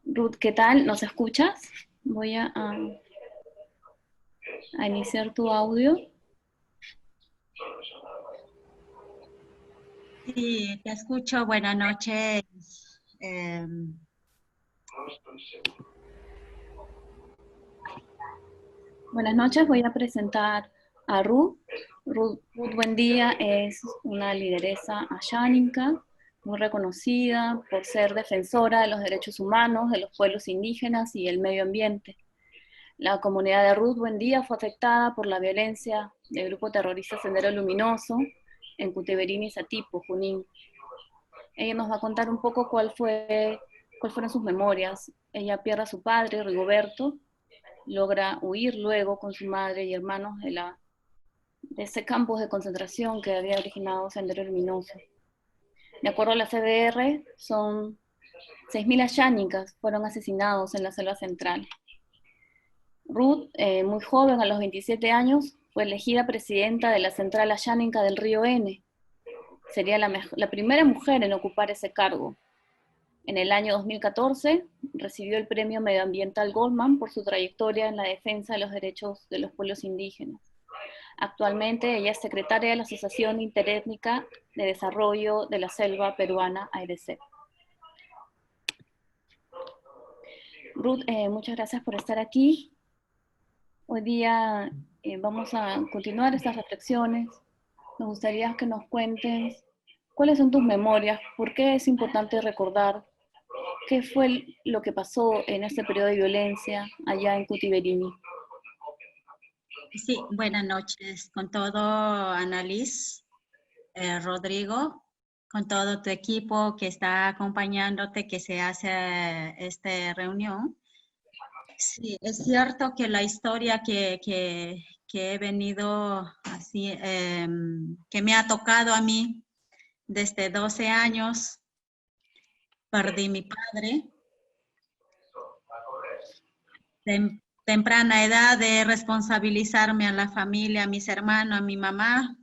Ruth, ¿qué tal? ¿Nos escuchas? Voy a iniciar tu audio. Sí, te escucho. Buenas noches. Buenas noches, voy a presentar a Ruth. Ruth Buendía es una lideresa ayáninca, muy reconocida por ser defensora de los derechos humanos, de los pueblos indígenas y el medio ambiente. La comunidad de Ruth Buendía fue afectada por la violencia del grupo terrorista Sendero Luminoso en Cutiberini y Satipo, Junín. Ella nos va a contar un poco cuáles fueron sus memorias. Ella pierde a su padre, Rigoberto, logra huir luego con su madre y hermanos de ese campo de concentración que había originado Sendero Luminoso. De acuerdo a la CDR, son 6.000 ayánicas fueron asesinados en la selva central. Ruth, muy joven, a los 27 años, fue elegida presidenta de la Central Ayánica del Río N. Sería la primera mujer en ocupar ese cargo. En el año 2014 recibió el premio medioambiental Goldman por su trayectoria en la defensa de los derechos de los pueblos indígenas. Actualmente ella es secretaria de la Asociación Interétnica de Desarrollo de la Selva Peruana, AEDC. Ruth, muchas gracias por estar aquí. Hoy día vamos a continuar estas reflexiones. Me gustaría que nos cuentes cuáles son tus memorias, por qué es importante recordar qué fue lo que pasó en este periodo de violencia allá en Cutiberini. Sí, buenas noches con todo, Annalise, Rodrigo, con todo tu equipo que está acompañándote, que se hace esta reunión. Sí, es cierto que la historia que he venido así, que me ha tocado a mí desde 12 años, perdí mi padre. Temprana edad de responsabilizarme a la familia, a mis hermanos, a mi mamá,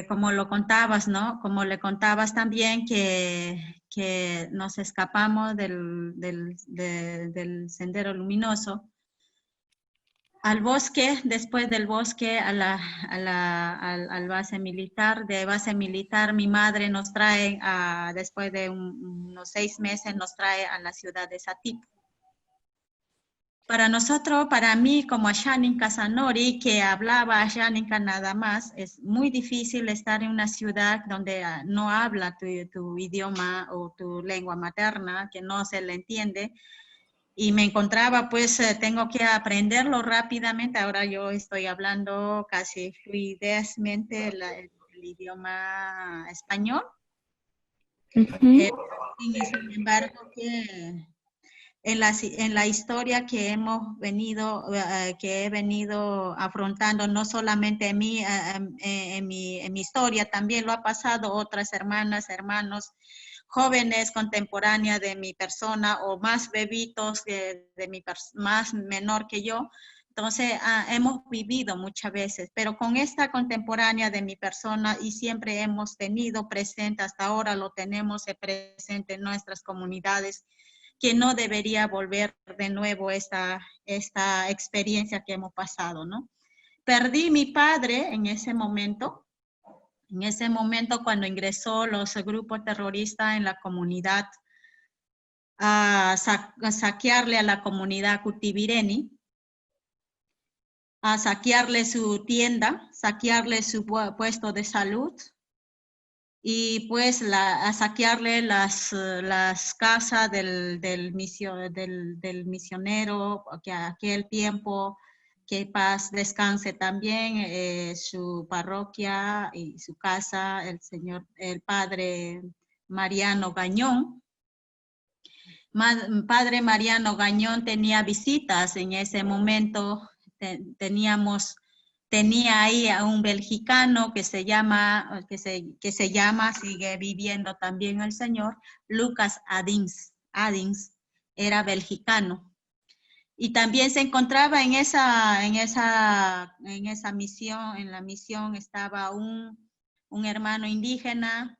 como lo contabas, ¿no? Como le contabas también que nos escapamos del sendero luminoso al bosque, después del bosque al base militar. De base militar mi madre nos trae, después de unos 6 meses, nos trae a la ciudad de Satipo. Para nosotros, para mí como Ashaninka Sanori, que hablaba Ashaninka nada más, es muy difícil estar en una ciudad donde no habla tu idioma o tu lengua materna, que no se le entiende. Y me encontraba, pues, tengo que aprenderlo rápidamente. Ahora yo estoy hablando casi fluidezmente el idioma español. Sin embargo, en la historia que hemos venido, que he venido afrontando, no solamente en mí, en mi historia, también lo ha pasado otras hermanas, hermanos, jóvenes contemporáneas de mi persona o más bebitos más menor que yo. Entonces, hemos vivido muchas veces, pero con esta contemporánea de mi persona y siempre hemos tenido presente, hasta ahora lo tenemos presente en nuestras comunidades, que no debería volver de nuevo esta experiencia que hemos pasado, ¿no? Perdí mi padre en ese momento cuando ingresó los grupos terroristas en la comunidad, a saquearle a la comunidad Cutiberini, a saquearle su tienda, saquearle su puesto de salud, y pues a saquearle las casas del misionero, que aquel tiempo, que paz descanse también, su parroquia y su casa, el padre Mariano Gañón. Padre Mariano Gañón tenía visitas en ese momento. Tenía ahí a un belgicano que se llama, sigue viviendo también el señor, Lucas Adins. Era belgicano. Y también se encontraba en esa misión, en la misión estaba un hermano indígena,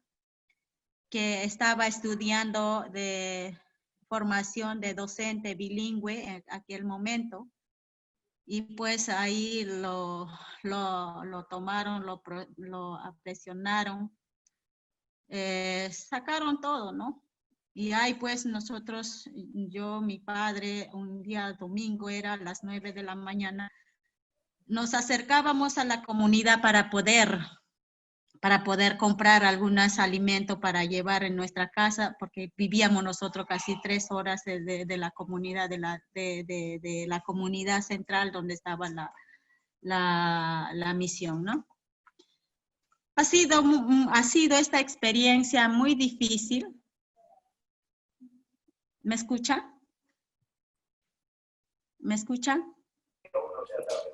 que estaba estudiando de formación de docente bilingüe en aquel momento. Y pues ahí lo tomaron, lo presionaron, sacaron todo, ¿no? Y ahí pues nosotros, yo, mi padre, un día domingo, era a las 9 de la mañana, nos acercábamos a la comunidad para poder comprar algunos alimentos para llevar en nuestra casa, porque vivíamos nosotros casi 3 horas de la comunidad, de la comunidad central donde estaba la misión, ¿no? Ha sido esta experiencia muy difícil. ¿Me escucha? ¿Me escuchan?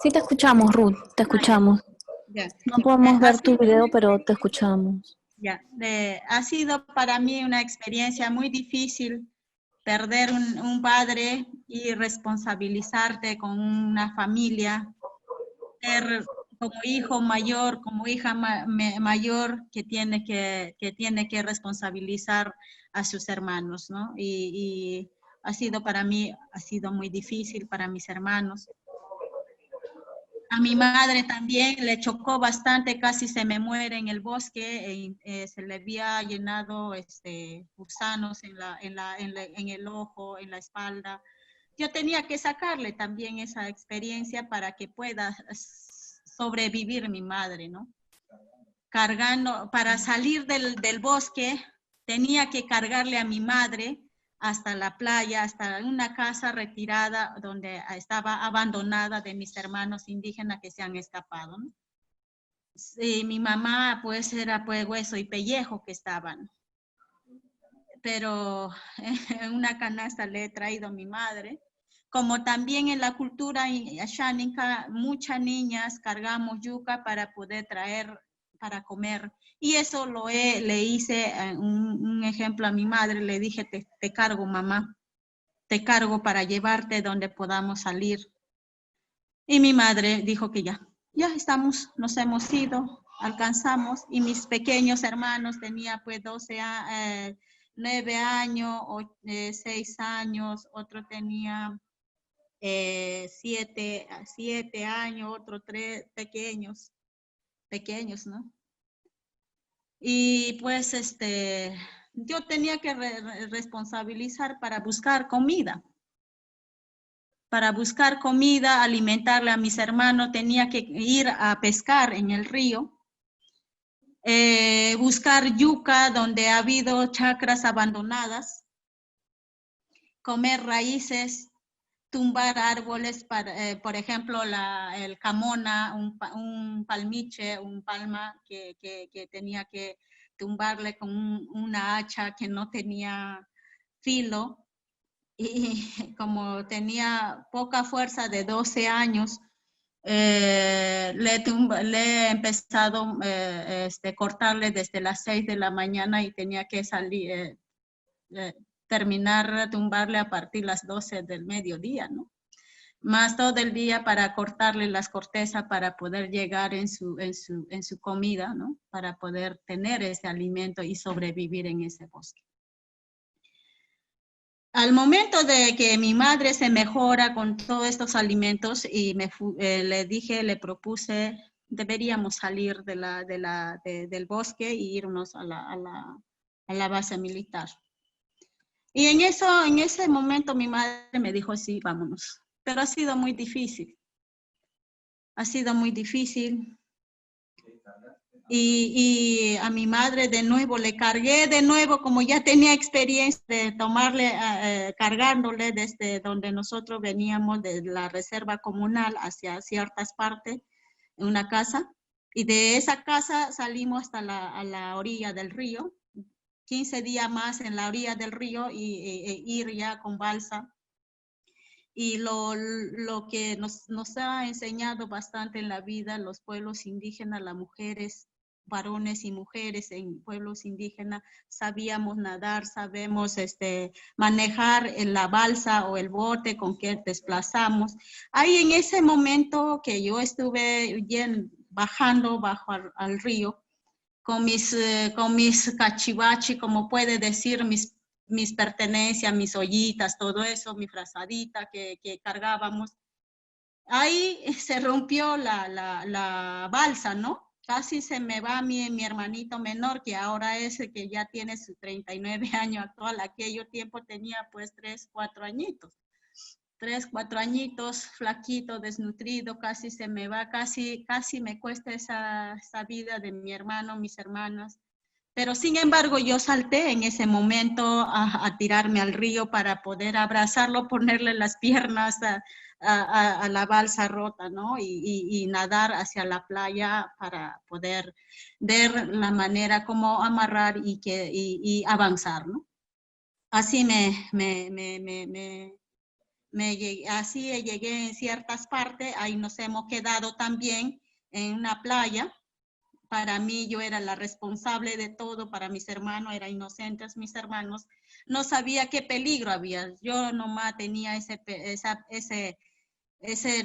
Sí, te escuchamos, Ruth, te escuchamos. Ya. No podemos ver tu video, pero te escuchamos. Ya. Ha sido para mí una experiencia muy difícil perder un padre y responsabilizarte con una familia, ser como hijo mayor, como hija mayor que tiene que responsabilizar a sus hermanos, ¿no? Y ha sido para mí, ha sido muy difícil para mis hermanos. A mi madre también le chocó bastante, casi se me muere en el bosque, se le había llenado gusanos en el ojo, en la espalda. Yo tenía que sacarle también esa experiencia para que pueda sobrevivir mi madre, ¿no? Cargando, para salir del bosque, tenía que cargarle a mi madre hasta la playa, hasta una casa retirada donde estaba abandonada de mis hermanos indígenas que se han escapado, ¿no? Sí, mi mamá pues era pues hueso y pellejo que estaban. Pero en una canasta le he traído a mi madre. Como también en la cultura ashánica, muchas niñas cargamos yuca para poder traer para comer. Y eso le hice un ejemplo a mi madre, le dije, te cargo mamá, te cargo para llevarte donde podamos salir. Y mi madre dijo que ya estamos, nos hemos ido, alcanzamos. Y mis pequeños hermanos tenía pues 9 años, 6 años, otro tenía 7 años, otro 3 pequeños, ¿no? Y pues yo tenía que responsabilizar para buscar comida. Para buscar comida, alimentarle a mis hermanos, tenía que ir a pescar en el río, buscar yuca donde ha habido chacras abandonadas, comer raíces, tumbar árboles, por ejemplo, el camona, un palmiche, un palma que tenía que tumbarle con una hacha que no tenía filo. Y como tenía poca fuerza de 12 años, le he empezado a cortarle desde las 6 de la mañana y tenía que salir, terminar, tumbarle a partir de las 12 del mediodía, ¿no? Más todo el día para cortarle las cortezas para poder llegar en su comida, ¿no? Para poder tener ese alimento y sobrevivir en ese bosque. Al momento de que mi madre se mejora con todos estos alimentos y le propuse, deberíamos salir del bosque e irnos a la base militar. Y en ese momento mi madre me dijo, sí, vámonos. Pero ha sido muy difícil. Ha sido muy difícil. Y a mi madre de nuevo le cargué de nuevo, como ya tenía experiencia de tomarle, cargándole desde donde nosotros veníamos de la reserva comunal hacia ciertas partes, en una casa. Y de esa casa salimos hasta a la orilla del río, 15 días más en la orilla del río y ir ya con balsa. Y lo que nos ha enseñado bastante en la vida, los pueblos indígenas, las mujeres, varones y mujeres en pueblos indígenas, sabíamos nadar, sabemos manejar la balsa o el bote con que desplazamos. Ahí en ese momento que yo estuve bajando al río, con mis cachivachi, como puede decir, mis pertenencias, mis ollitas, todo eso, mi frazadita que cargábamos. Ahí se rompió la balsa, ¿no? Casi se me va mi hermanito menor, que ahora es el que ya tiene sus 39 años actual. Aquello tiempo tenía pues 3, 4 añitos. 3, 4 añitos, flaquito, desnutrido, casi se me va, casi me cuesta esa vida de mi hermano, mis hermanas. Pero sin embargo yo salté en ese momento a tirarme al río para poder abrazarlo, ponerle las piernas a la balsa rota, ¿no? Y nadar hacia la playa para poder ver la manera como amarrar y avanzar, ¿no? Así así llegué en ciertas partes, ahí nos hemos quedado también en una playa. Para mí yo era la responsable de todo, para mis hermanos, eran inocentes mis hermanos, no sabía qué peligro había, yo nomás tenía ese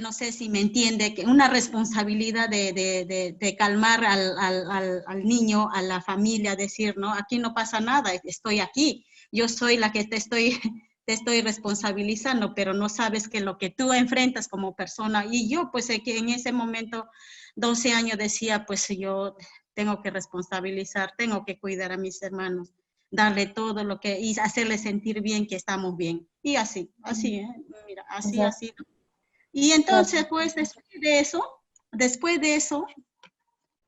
no sé si me entiende, que una responsabilidad de calmar al niño, a la familia, decir, no, aquí no pasa nada, estoy aquí, yo soy la que te estoy responsabilizando, pero no sabes que lo que tú enfrentas como persona, y yo pues que en ese momento, 12 años decía, pues yo tengo que responsabilizar, tengo que cuidar a mis hermanos, darle todo lo que, y hacerles sentir bien que estamos bien, y así, mira, así ha sido. Y entonces, pues, después de eso,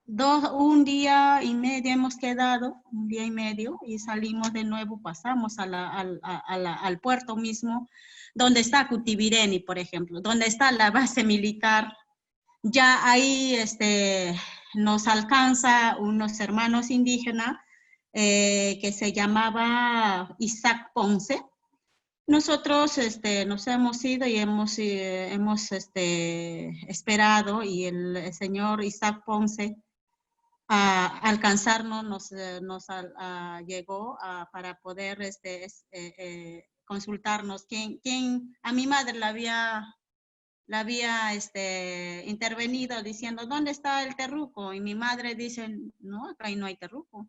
un día y medio hemos quedado, un día y medio, y salimos de nuevo, pasamos al puerto mismo, donde está Cutivireni, por ejemplo, donde está la base militar. Ya ahí nos alcanza unos hermanos indígenas que se llamaba Isaac Ponce. Nosotros nos hemos ido y hemos esperado, y el señor Isaac Ponce a alcanzarnos llegó para poder consultarnos quién a mi madre la había intervenido diciendo, ¿dónde está el terruco? Y mi madre dice, no, acá no hay terruco.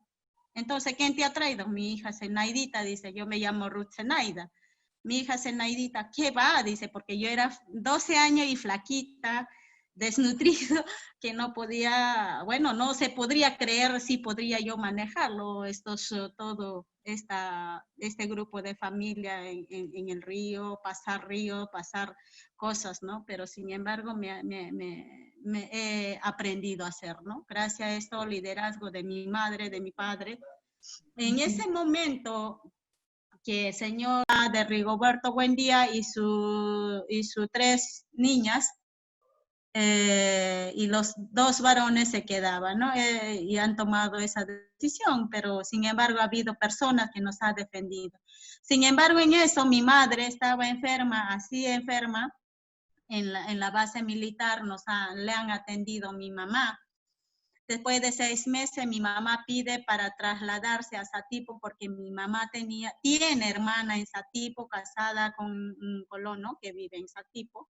Entonces, ¿quién te ha traído? Mi hija Zenaidita, dice, yo me llamo Ruth Zenaida. Mi hija Zenaidita, ¿qué va? Dice, porque yo era 12 años y flaquita, desnutrido, que no podía, bueno, no se podría creer si podría yo manejarlo, todo este grupo de familia en el río, pasar cosas, ¿no? Pero sin embargo me he aprendido a hacer, ¿no? Gracias a esto, liderazgo de mi madre, de mi padre. En ese momento que el señor de Rigoberto Buendía y sus 3 niñas y los 2 varones se quedaban, ¿no? Y han tomado esa decisión, pero sin embargo ha habido personas que nos han defendido. Sin embargo, en eso mi madre estaba enferma, así enferma, en la base militar le han atendido mi mamá. Después de 6 meses, mi mamá pide para trasladarse a Satipo porque mi mamá tiene hermana en Satipo, casada con un colono que vive en Satipo.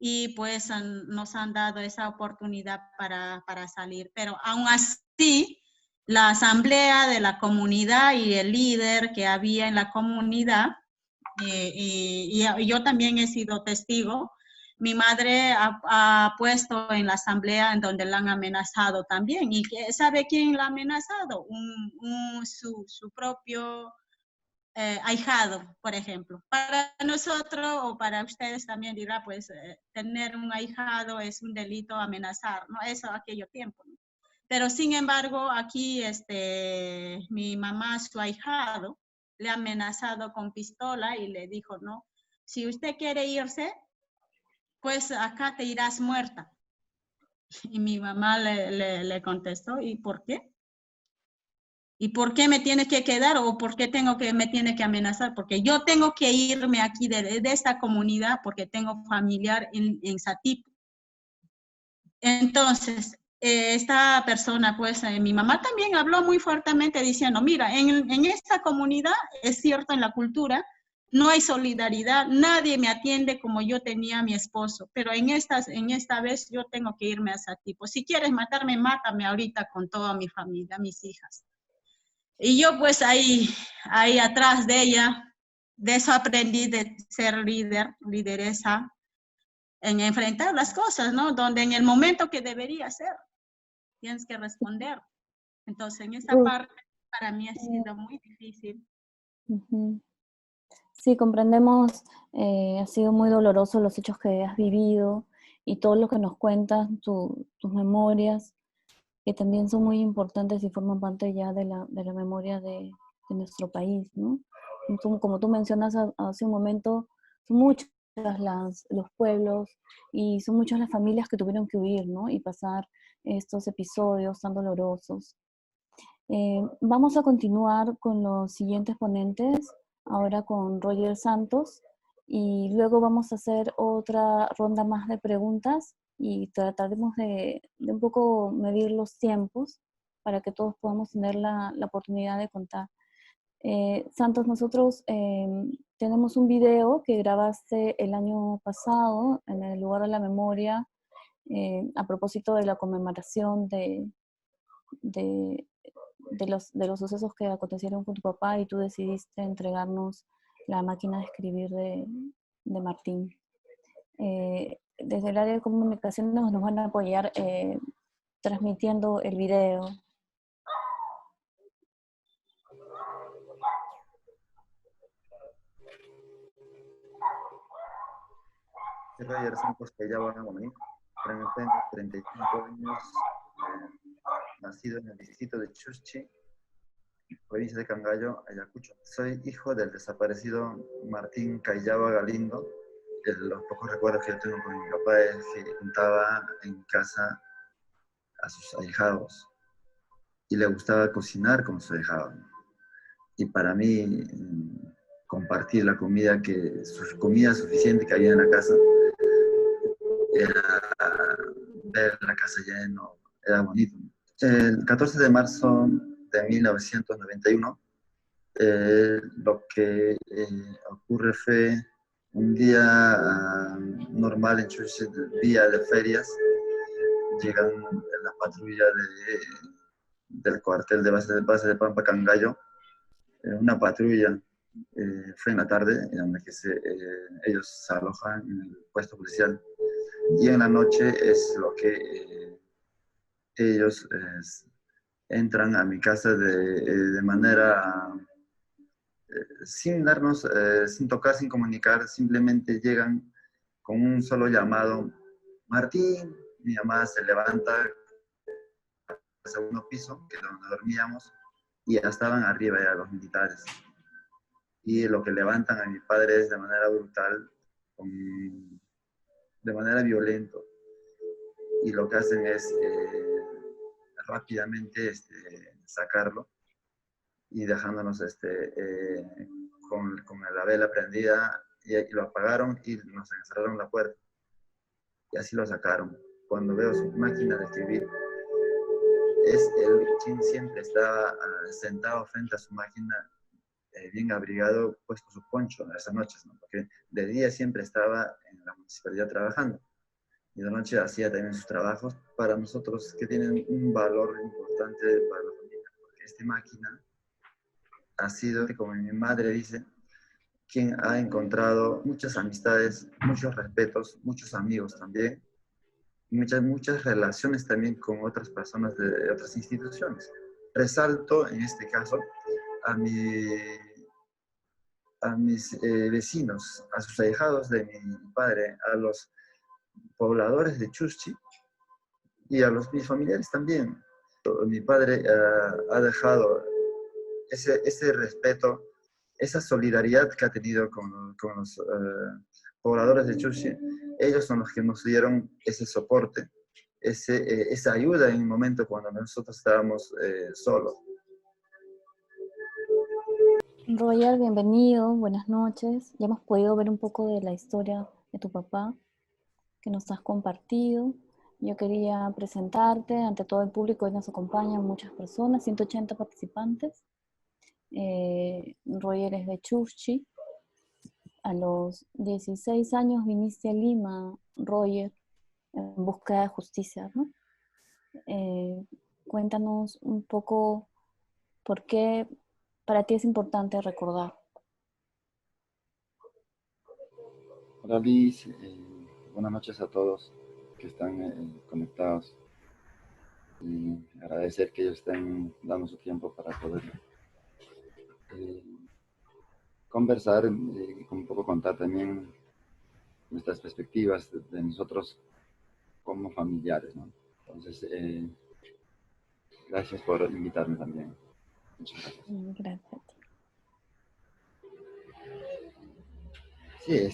Y pues nos han dado esa oportunidad para salir. Pero aún así, la asamblea de la comunidad y el líder que había en la comunidad, y yo también he sido testigo, mi madre ha puesto en la asamblea en donde la han amenazado también. ¿Y sabe quién la ha amenazado? Su propio ahijado, por ejemplo. Para nosotros o para ustedes también dirá, pues tener un ahijado es un delito, amenazar, ¿no? Eso aquello tiempo, ¿no? Pero sin embargo, aquí mi mamá, su ahijado, le ha amenazado con pistola y le dijo, no, si usted quiere irse, pues acá te irás muerta. Y mi mamá le contestó, ¿y por qué? ¿Y por qué me tiene que quedar o por qué me tiene que amenazar? Porque yo tengo que irme aquí de esta comunidad porque tengo familiar en Satipo. Entonces, esta persona, pues mi mamá también habló muy fuertemente diciendo, mira, en esta comunidad es cierto en la cultura no hay solidaridad, nadie me atiende como yo tenía a mi esposo, pero en esta vez yo tengo que irme a ese tipo. Si quieres matarme, mátame ahorita con toda mi familia, mis hijas. Y yo pues ahí atrás de ella, de eso aprendí de ser lideresa, en enfrentar las cosas, ¿no? Donde en el momento que debería ser, tienes que responder. Entonces, en esta Ruth, parte para mí ha sido muy difícil. ujú. Sí, comprendemos, ha sido muy doloroso los hechos que has vivido y todo lo que nos cuentas, tus memorias, que también son muy importantes y forman parte ya de la memoria de nuestro país, ¿no? Como tú mencionas hace un momento, son muchos los pueblos y son muchas las familias que tuvieron que huir, ¿no? Y pasar estos episodios tan dolorosos. Vamos a continuar con los siguientes ponentes, ahora con Roger Santos, y luego vamos a hacer otra ronda más de preguntas y trataremos de un poco medir los tiempos para que todos podamos tener la oportunidad de contar. Santos, nosotros tenemos un video que grabaste el año pasado en el lugar de la memoria a propósito de la conmemoración de, de los sucesos que acontecieron con tu papá y tú decidiste entregarnos la máquina de escribir de Martín. Desde el área de comunicación nos van a apoyar transmitiendo el video. Roger Santos Cayaba Guamaní, tengo 35 años, nacido en el distrito de Chuschi, provincia de Cangallo, Ayacucho. Soy hijo del desaparecido Martín Cayaba Galindo. Los pocos recuerdos que yo tengo con mi papá es que juntaba en casa a sus ahijados y le gustaba cocinar con sus ahijados. Y para mí, compartir la comida, su comida suficiente que había en la casa, era ver la casa llena, era bonito. El 14 de marzo de 1991, lo que ocurre fue un día normal en Chuche, día de ferias. Llegan la patrulla del cuartel de base de Pampa Cangallo, una patrulla. Fue en la tarde en la que ellos se alojan en el puesto policial, y en la noche es lo que ellos entran a mi casa de manera sin darnos, sin tocar, sin comunicar, simplemente llegan con un solo llamado: Martín. Mi mamá se levanta al segundo piso, que es donde dormíamos, y ya estaban arriba ya los militares. Y lo que levantan a mi padre es de manera brutal, de manera violenta. Y lo que hacen es rápidamente sacarlo, y dejándonos con la vela prendida, y lo apagaron y nos encerraron la puerta. Y así lo sacaron. Cuando veo su máquina de escribir, es él quien siempre estaba sentado frente a su máquina, bien abrigado, puesto su poncho en esas noches, ¿no? Porque de día siempre estaba en la municipalidad trabajando, y de noche hacía también sus trabajos para nosotros, que tienen un valor importante para la familia, porque esta máquina ha sido, como mi madre dice, quien ha encontrado muchas amistades, muchos respetos, muchos amigos también, y muchas relaciones también con otras personas de otras instituciones. Resalto en este caso a, a mis vecinos, a sus ahijados de mi padre, a los pobladores de Chuschi y a mis familiares también. Mi padre ha dejado ese respeto, esa solidaridad que ha tenido con los pobladores de Chuschi. Ellos son los que nos dieron ese soporte, esa ayuda en un momento cuando nosotros estábamos solos. Roger, bienvenido, buenas noches. Ya hemos podido ver un poco de la historia de tu papá que nos has compartido. Yo quería presentarte ante todo el público. Hoy nos acompañan muchas personas, 180 participantes. Roger es de Chuschi. a los 16 años viniste a Lima, Roger, en busca de justicia, ¿no? Cuéntanos un poco por qué para ti es importante recordar. Hola Liz, buenas noches a todos que están conectados y agradecer que ellos estén dando su tiempo para poder eh, conversar y un poco contar también nuestras perspectivas de nosotros como familiares, ¿no? Entonces, gracias por invitarme también. Muchas gracias. Gracias a ti. Sí,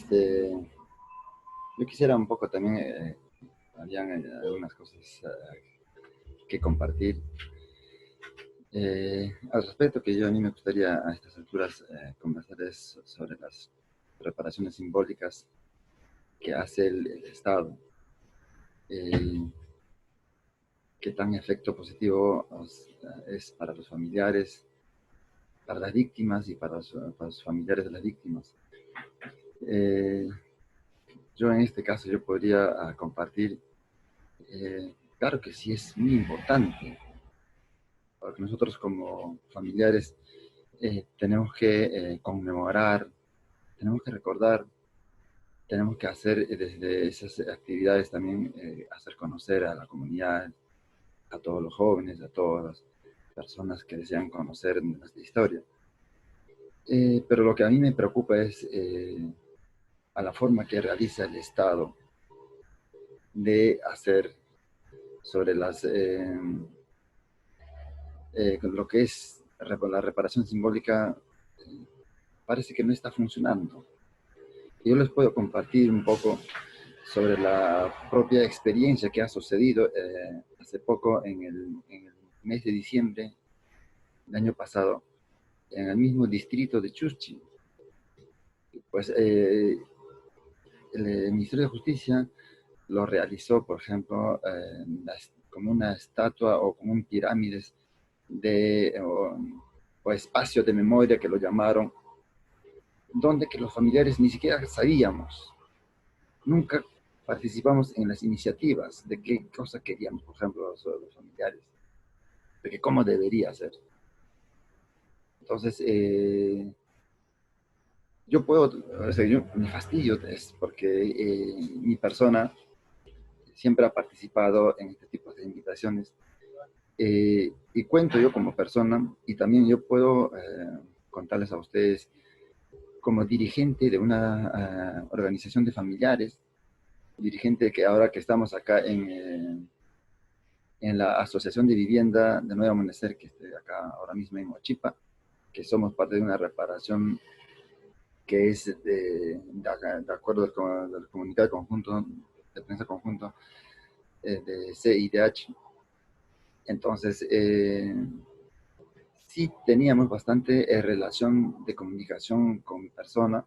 yo quisiera un poco también, habían algunas cosas que compartir. Al respecto, que a mí me gustaría a estas alturas conversar es sobre las reparaciones simbólicas que hace el Estado. Qué tan efecto positivo es para los familiares, para las víctimas y para los familiares de las víctimas. Yo en este caso yo podría compartir, claro que sí es muy importante, porque nosotros como familiares tenemos que conmemorar, tenemos que recordar, tenemos que hacer desde esas actividades también, hacer conocer a la comunidad, a todos los jóvenes, a todas las personas que desean conocer nuestra historia. Pero lo que a mí me preocupa es a la forma que realiza el Estado de hacer sobre lo que es la reparación simbólica. Parece que no está funcionando. Yo les puedo compartir un poco sobre la propia experiencia que ha sucedido hace poco en el mes de diciembre del año pasado, en el mismo distrito de Chuschi. Pues el Ministerio de Justicia lo realizó, por ejemplo, como una estatua o como un pirámides o espacio de memoria que lo llamaron, donde que los familiares ni siquiera sabíamos, nunca participamos en las iniciativas de qué cosa queríamos, por ejemplo, los familiares, de que cómo debería ser. Entonces, yo puedo, o sea, yo me fastidio es porque mi persona siempre ha participado en este tipo de invitaciones y cuento yo como persona y también yo puedo contarles a ustedes como dirigente de una organización de familiares, dirigente que ahora que estamos acá en la Asociación de Vivienda de Nuevo Amanecer, que estoy acá ahora mismo en Huachipa, que somos parte de una reparación que es de acuerdo del comunicado conjunto, de prensa conjunto de CIDH. Entonces, sí teníamos bastante relación de comunicación con mi persona,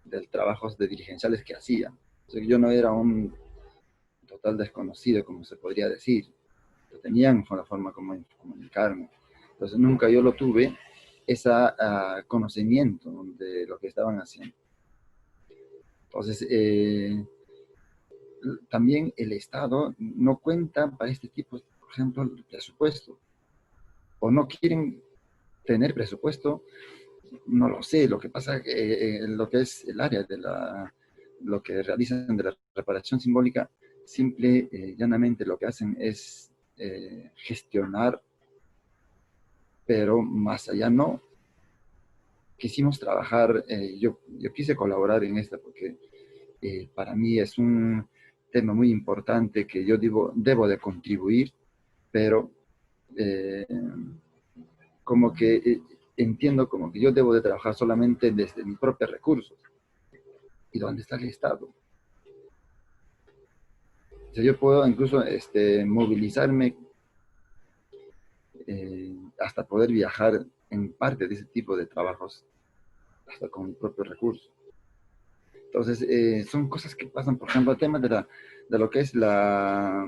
del trabajo de dirigenciales que hacía. O sea, yo no era un total desconocido, como se podría decir. Yo tenían una forma como comunicarme. Entonces, nunca yo lo tuve ese conocimiento de lo que estaban haciendo. Entonces, también el Estado no cuenta para este tipo, por ejemplo, de presupuesto. O no quieren tener presupuesto, no lo sé. Lo que pasa es que lo que es el área de lo que realizan de la reparación simbólica, simple, llanamente lo que hacen es gestionar, pero más allá no. Quisimos trabajar, yo quise colaborar en esta porque para mí es un tema muy importante que yo debo de contribuir, pero como que entiendo como que yo debo de trabajar solamente desde mis propios recursos. ¿Y dónde está el Estado? O sea, yo puedo incluso movilizarme hasta poder viajar en parte de ese tipo de trabajos, hasta con mi propio recurso. Entonces, son cosas que pasan, por ejemplo, el tema de lo que es la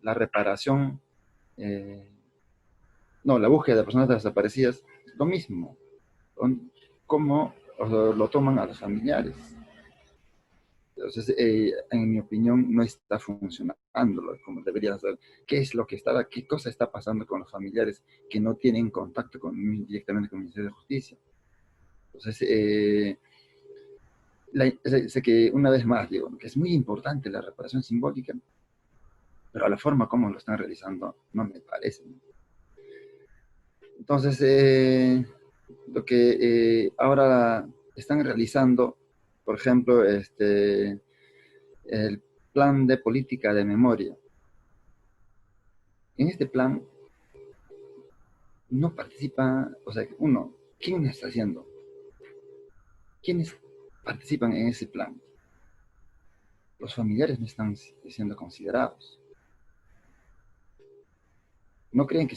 reparación, no, la búsqueda de personas desaparecidas, lo mismo. Cómo o lo toman a los familiares. Entonces, en mi opinión, no está funcionando como debería ser. ¿Qué cosa está pasando con los familiares que no tienen contacto directamente con el Ministerio de Justicia? Entonces, sé que una vez más digo que es muy importante la reparación simbólica, pero la forma como lo están realizando no me parece. Entonces, lo que ahora están realizando, por ejemplo, el plan de política de memoria. En este plan no participa, o sea, uno, ¿quién está haciendo? ¿Quiénes participan en ese plan? Los familiares no están siendo considerados. ¿No creen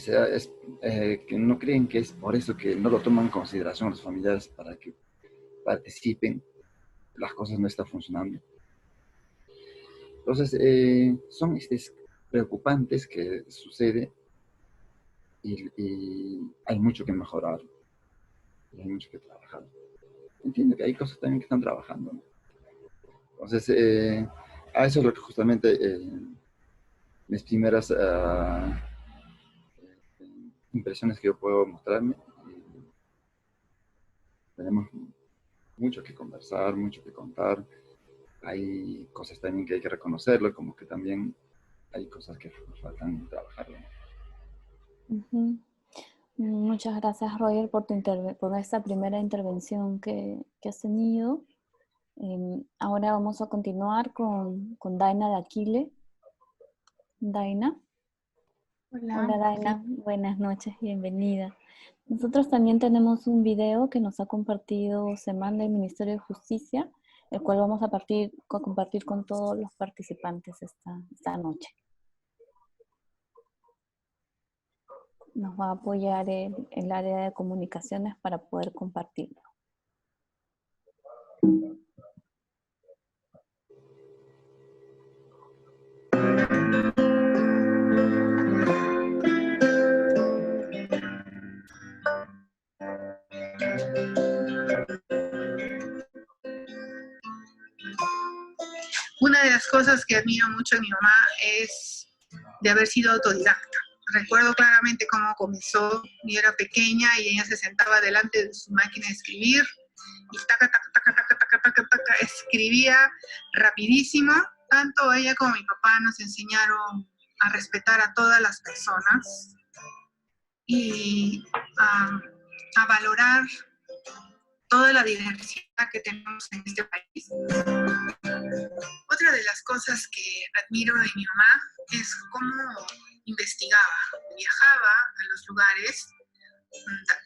no creen que es por eso que no lo toman en consideración los familiares para que participen? Las cosas no están funcionando. Entonces, son preocupantes que sucede y hay mucho que mejorar y hay mucho que trabajar. Entiendo que hay cosas también que están trabajando, ¿no? Entonces, a eso es lo que justamente mis primeras impresiones que yo puedo mostrarme. Tenemos mucho que conversar, mucho que contar. Hay cosas también que hay que reconocerlo, como que también hay cosas que nos faltan trabajar, ¿no? Ujú. Muchas gracias, Roger, por esta primera intervención que has tenido. Ahora vamos a continuar con Daina de Aquile. Daina. Hola. Hola, Daina. Buenas noches, bienvenida. Nosotros también tenemos un video que nos ha compartido Semana del Ministerio de Justicia, el cual vamos a compartir con todos los participantes esta noche. Nos va a apoyar el área de comunicaciones para poder compartirlo. Una de las cosas que admiro mucho en mi mamá es de haber sido autodidacta. Recuerdo claramente cómo comenzó, yo era pequeña y ella se sentaba delante de su máquina de escribir y taca, taca, taca, taca, taca, taca, taca, escribía rapidísimo. Tanto ella como mi papá nos enseñaron a respetar a todas las personas y a valorar toda la diversidad que tenemos en este país. Otra de las cosas que admiro de mi mamá es cómo investigaba, viajaba a los lugares,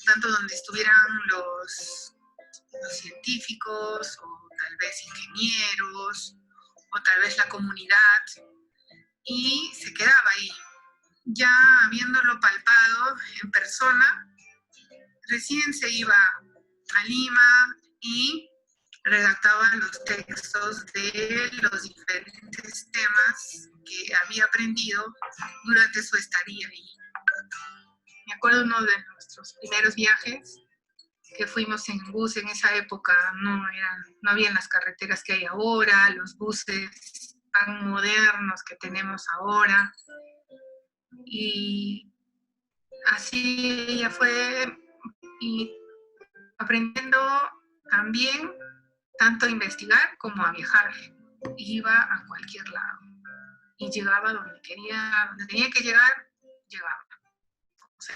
tanto donde estuvieran los científicos, o tal vez ingenieros, o tal vez la comunidad, y se quedaba ahí. Ya habiéndolo palpado en persona, recién se iba a Lima y redactaba los textos de los diferentes temas que había aprendido durante su estadía ahí. Me acuerdo uno de nuestros primeros viajes que fuimos en bus. En esa época no habían las carreteras que hay ahora, los buses tan modernos que tenemos ahora. Y así ella fue y aprendiendo también tanto a investigar como a viajar. Iba a cualquier lado y llegaba donde tenía que llegar, llegaba. O sea,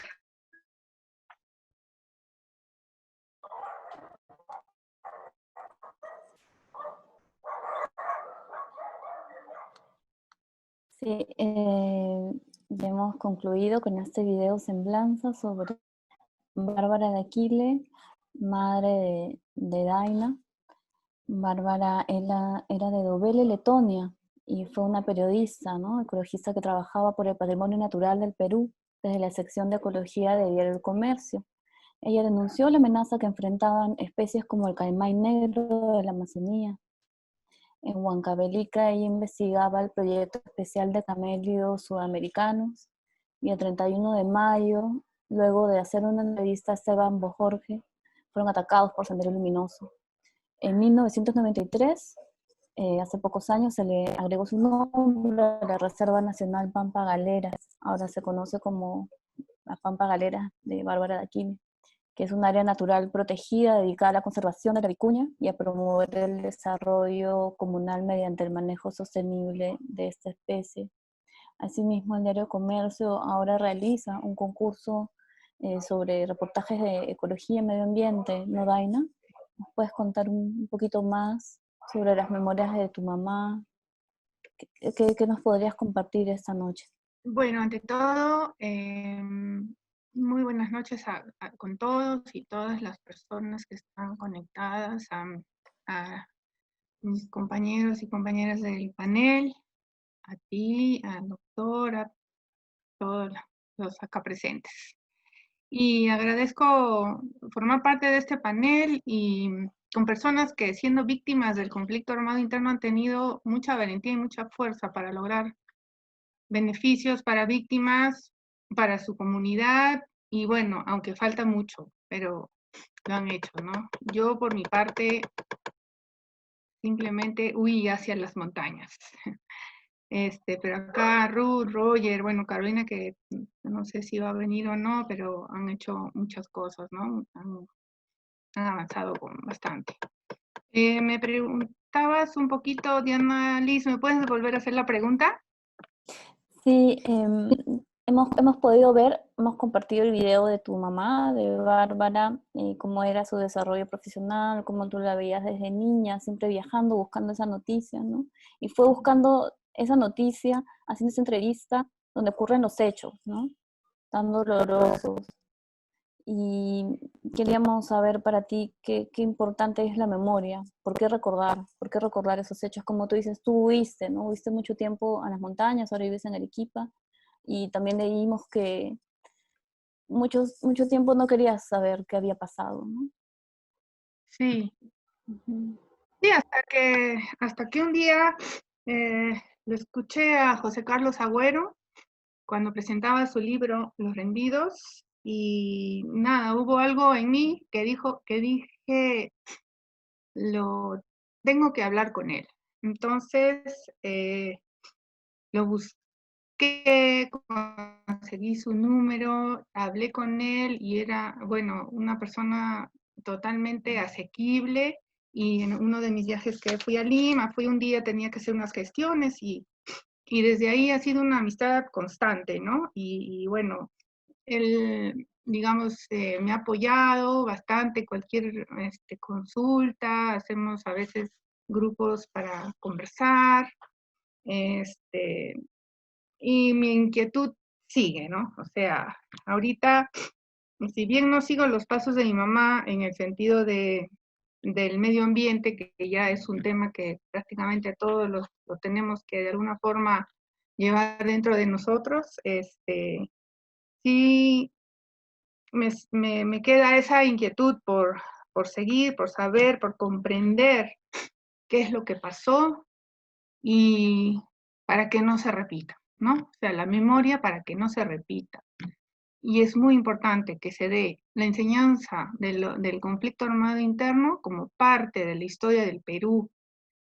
Sí, ya hemos concluido con este video semblanza sobre Bárbara de Aquile, madre de Daina. Bárbara era de Dobele, Letonia, y fue una periodista, ¿no? Ecologista que trabajaba por el patrimonio natural del Perú desde la sección de ecología de Diario del Comercio. Ella denunció la amenaza que enfrentaban especies como el caimán negro de la Amazonía. En Huancavelica ella investigaba el proyecto especial de camélidos sudamericanos, y el 31 de mayo, luego de hacer una entrevista a Esteban Bojorge, fueron atacados por Sendero Luminoso. En 1993, hace pocos años, se le agregó su nombre a la Reserva Nacional Pampa Galeras. Ahora se conoce como la Pampa Galeras de Bárbara de Aquino, que es un área natural protegida dedicada a la conservación de la vicuña y a promover el desarrollo comunal mediante el manejo sostenible de esta especie. Asimismo, el diario Comercio ahora realiza un concurso sobre reportajes de ecología y medio ambiente, ¿no, Daina? ¿Nos puedes contar un poquito más sobre las memorias de tu mamá? ¿Qué nos podrías compartir esta noche? Bueno, ante todo, muy buenas noches con todos y todas las personas que están conectadas, a mis compañeros y compañeras del panel, a ti, al doctor, a todos los acá presentes. Y agradezco formar parte de este panel y con personas que, siendo víctimas del conflicto armado interno, han tenido mucha valentía y mucha fuerza para lograr beneficios para víctimas, para su comunidad, y bueno, aunque falta mucho, pero lo han hecho, ¿no? Yo, por mi parte, simplemente huí hacia las montañas. Pero acá Ruth, Roger, bueno, Carolina, que no sé si va a venir o no, pero han hecho muchas cosas, ¿no? Han avanzado bastante. Me preguntabas un poquito, Diana Liz, ¿me puedes volver a hacer la pregunta? Sí, hemos podido ver, hemos compartido el video de tu mamá, de Bárbara, cómo era su desarrollo profesional, cómo tú la veías desde niña, siempre viajando, buscando esa noticia, ¿no? Y fue buscando esa noticia, haciendo esa entrevista donde ocurren los hechos, ¿no? Tan dolorosos. Y queríamos saber para ti qué importante es la memoria, por qué recordar esos hechos, como tú dices, tú huiste, ¿no? Huiste mucho tiempo a las montañas, ahora vives en Arequipa, y también leímos que mucho tiempo no querías saber qué había pasado, ¿no? Sí. Uh-huh. Sí, hasta que un día lo escuché a José Carlos Agüero cuando presentaba su libro Los Rendidos, y nada, hubo algo en mí que dije, tengo que hablar con él. Entonces lo busqué, conseguí su número, hablé con él y era, bueno, una persona totalmente asequible. Y en uno de mis viajes que fui a Lima, fui un día, tenía que hacer unas gestiones y desde ahí ha sido una amistad constante, ¿no? Y bueno, él, digamos, me ha apoyado bastante, cualquier consulta, hacemos a veces grupos para conversar, y mi inquietud sigue, ¿no? O sea, ahorita, si bien no sigo los pasos de mi mamá en el sentido del medio ambiente, que ya es un tema que prácticamente todos lo tenemos que de alguna forma llevar dentro de nosotros, sí me queda esa inquietud por seguir, por saber, por comprender qué es lo que pasó y para que no se repita, ¿no? O sea, la memoria para que no se repita. Y es muy importante que se dé la enseñanza del conflicto armado interno como parte de la historia del Perú,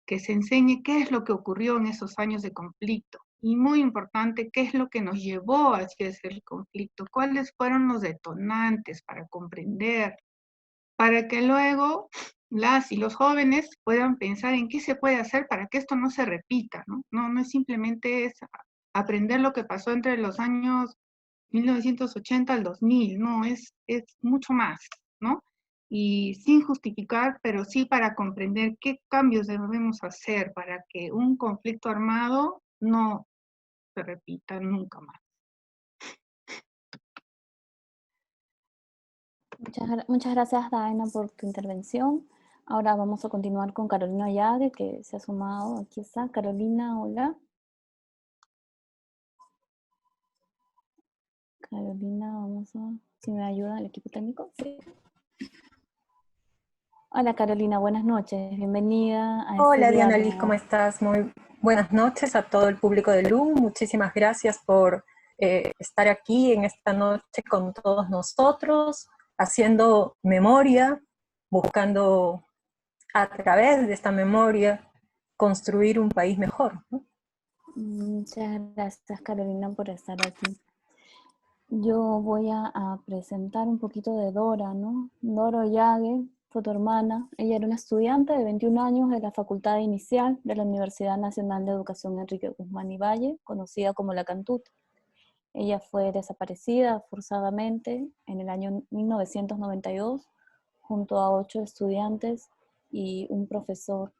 que se enseñe qué es lo que ocurrió en esos años de conflicto. Y muy importante, qué es lo que nos llevó hacia ese conflicto, cuáles fueron los detonantes para comprender, para que luego las y los jóvenes puedan pensar en qué se puede hacer para que esto no se repita, ¿no? No es simplemente aprender lo que pasó entre los años 1980 al 2000, no, es mucho más, ¿no? Y sin justificar, pero sí para comprender qué cambios debemos hacer para que un conflicto armado no se repita nunca más. Muchas gracias, Daina, por tu intervención. Ahora vamos a continuar con Carolina Yade, que se ha sumado. Aquí está. Carolina, hola. Carolina, vamos a... Si me ayuda el equipo técnico. Sí. Hola, Carolina, buenas noches. Bienvenida a Hola, este Diana diálogo. Liz, ¿cómo estás? Muy buenas noches a todo el público de LUM. Muchísimas gracias por estar aquí en esta noche con todos nosotros. haciendo memoria, buscando a través de esta memoria construir un país mejor, ¿no? Muchas gracias, Carolina, por estar aquí. Yo voy a presentar un poquito de Dora, ¿no? Dora Ollage fue tu hermana. Ella era una estudiante de 21 años de la Facultad Inicial de la Universidad Nacional de Educación Enrique Guzmán y Valle, conocida como La Cantuta. Ella fue desaparecida forzadamente en el año 1992 junto a 8 estudiantes y un profesor.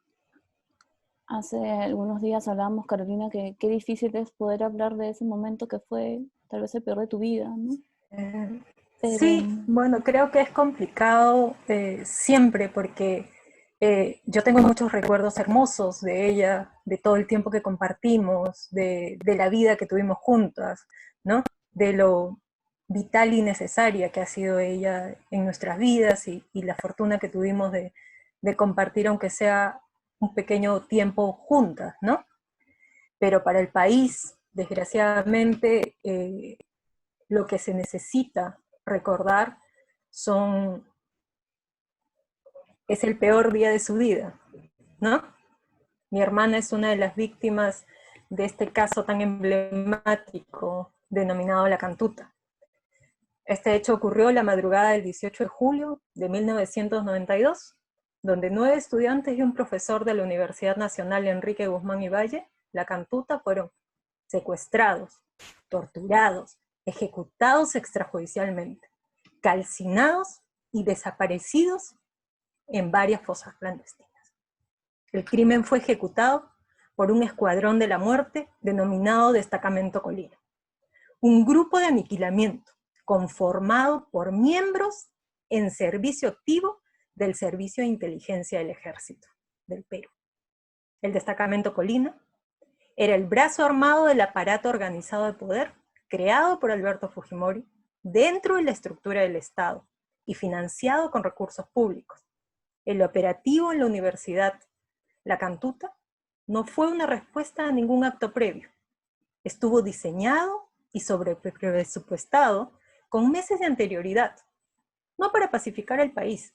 Hace algunos días hablábamos, Carolina, que qué difícil es poder hablar de ese momento que fue tal vez el peor de tu vida, ¿no? Pero... Sí, bueno, creo que es complicado siempre porque yo tengo muchos recuerdos hermosos de ella, de todo el tiempo que compartimos, de la vida que tuvimos juntas, ¿no? De lo vital y necesaria que ha sido ella en nuestras vidas y la fortuna que tuvimos de compartir, aunque sea un pequeño tiempo juntas, ¿no? Pero para el país, desgraciadamente, lo que se necesita recordar es el peor día de su vida, ¿no? Mi hermana es una de las víctimas de este caso tan emblemático denominado La Cantuta. Este hecho ocurrió la madrugada del 18 de julio de 1992, donde 9 estudiantes y un profesor de la Universidad Nacional Enrique Guzmán y Valle, La Cantuta, fueron secuestrados, torturados, ejecutados extrajudicialmente, calcinados y desaparecidos en varias fosas clandestinas. El crimen fue ejecutado por un escuadrón de la muerte denominado Destacamento Colina, un grupo de aniquilamiento conformado por miembros en servicio activo del Servicio de Inteligencia del Ejército del Perú. El Destacamento Colina era el brazo armado del aparato organizado de poder creado por Alberto Fujimori dentro de la estructura del Estado y financiado con recursos públicos. El operativo en la Universidad La Cantuta no fue una respuesta a ningún acto previo. Estuvo diseñado y sobrepresupuestado con meses de anterioridad, no para pacificar el país,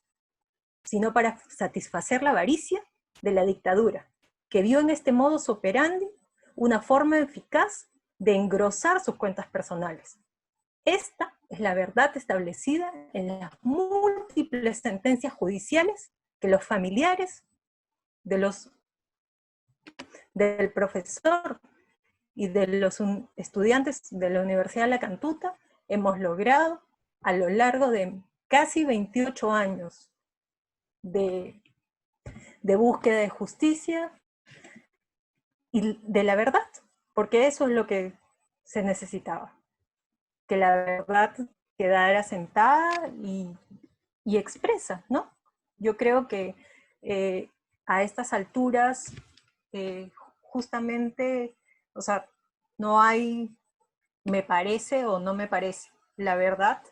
sino para satisfacer la avaricia de la dictadura, que vio en este modus operandi una forma eficaz de engrosar sus cuentas personales. Esta es la verdad establecida en las múltiples sentencias judiciales que los familiares del profesor y de los estudiantes de la Universidad de La Cantuta hemos logrado a lo largo de casi 28 años de búsqueda de justicia y de la verdad, porque eso es lo que se necesitaba, que la verdad quedara sentada y expresa, ¿no? Yo creo que a estas alturas justamente, o sea, no hay me parece o no me parece. La verdad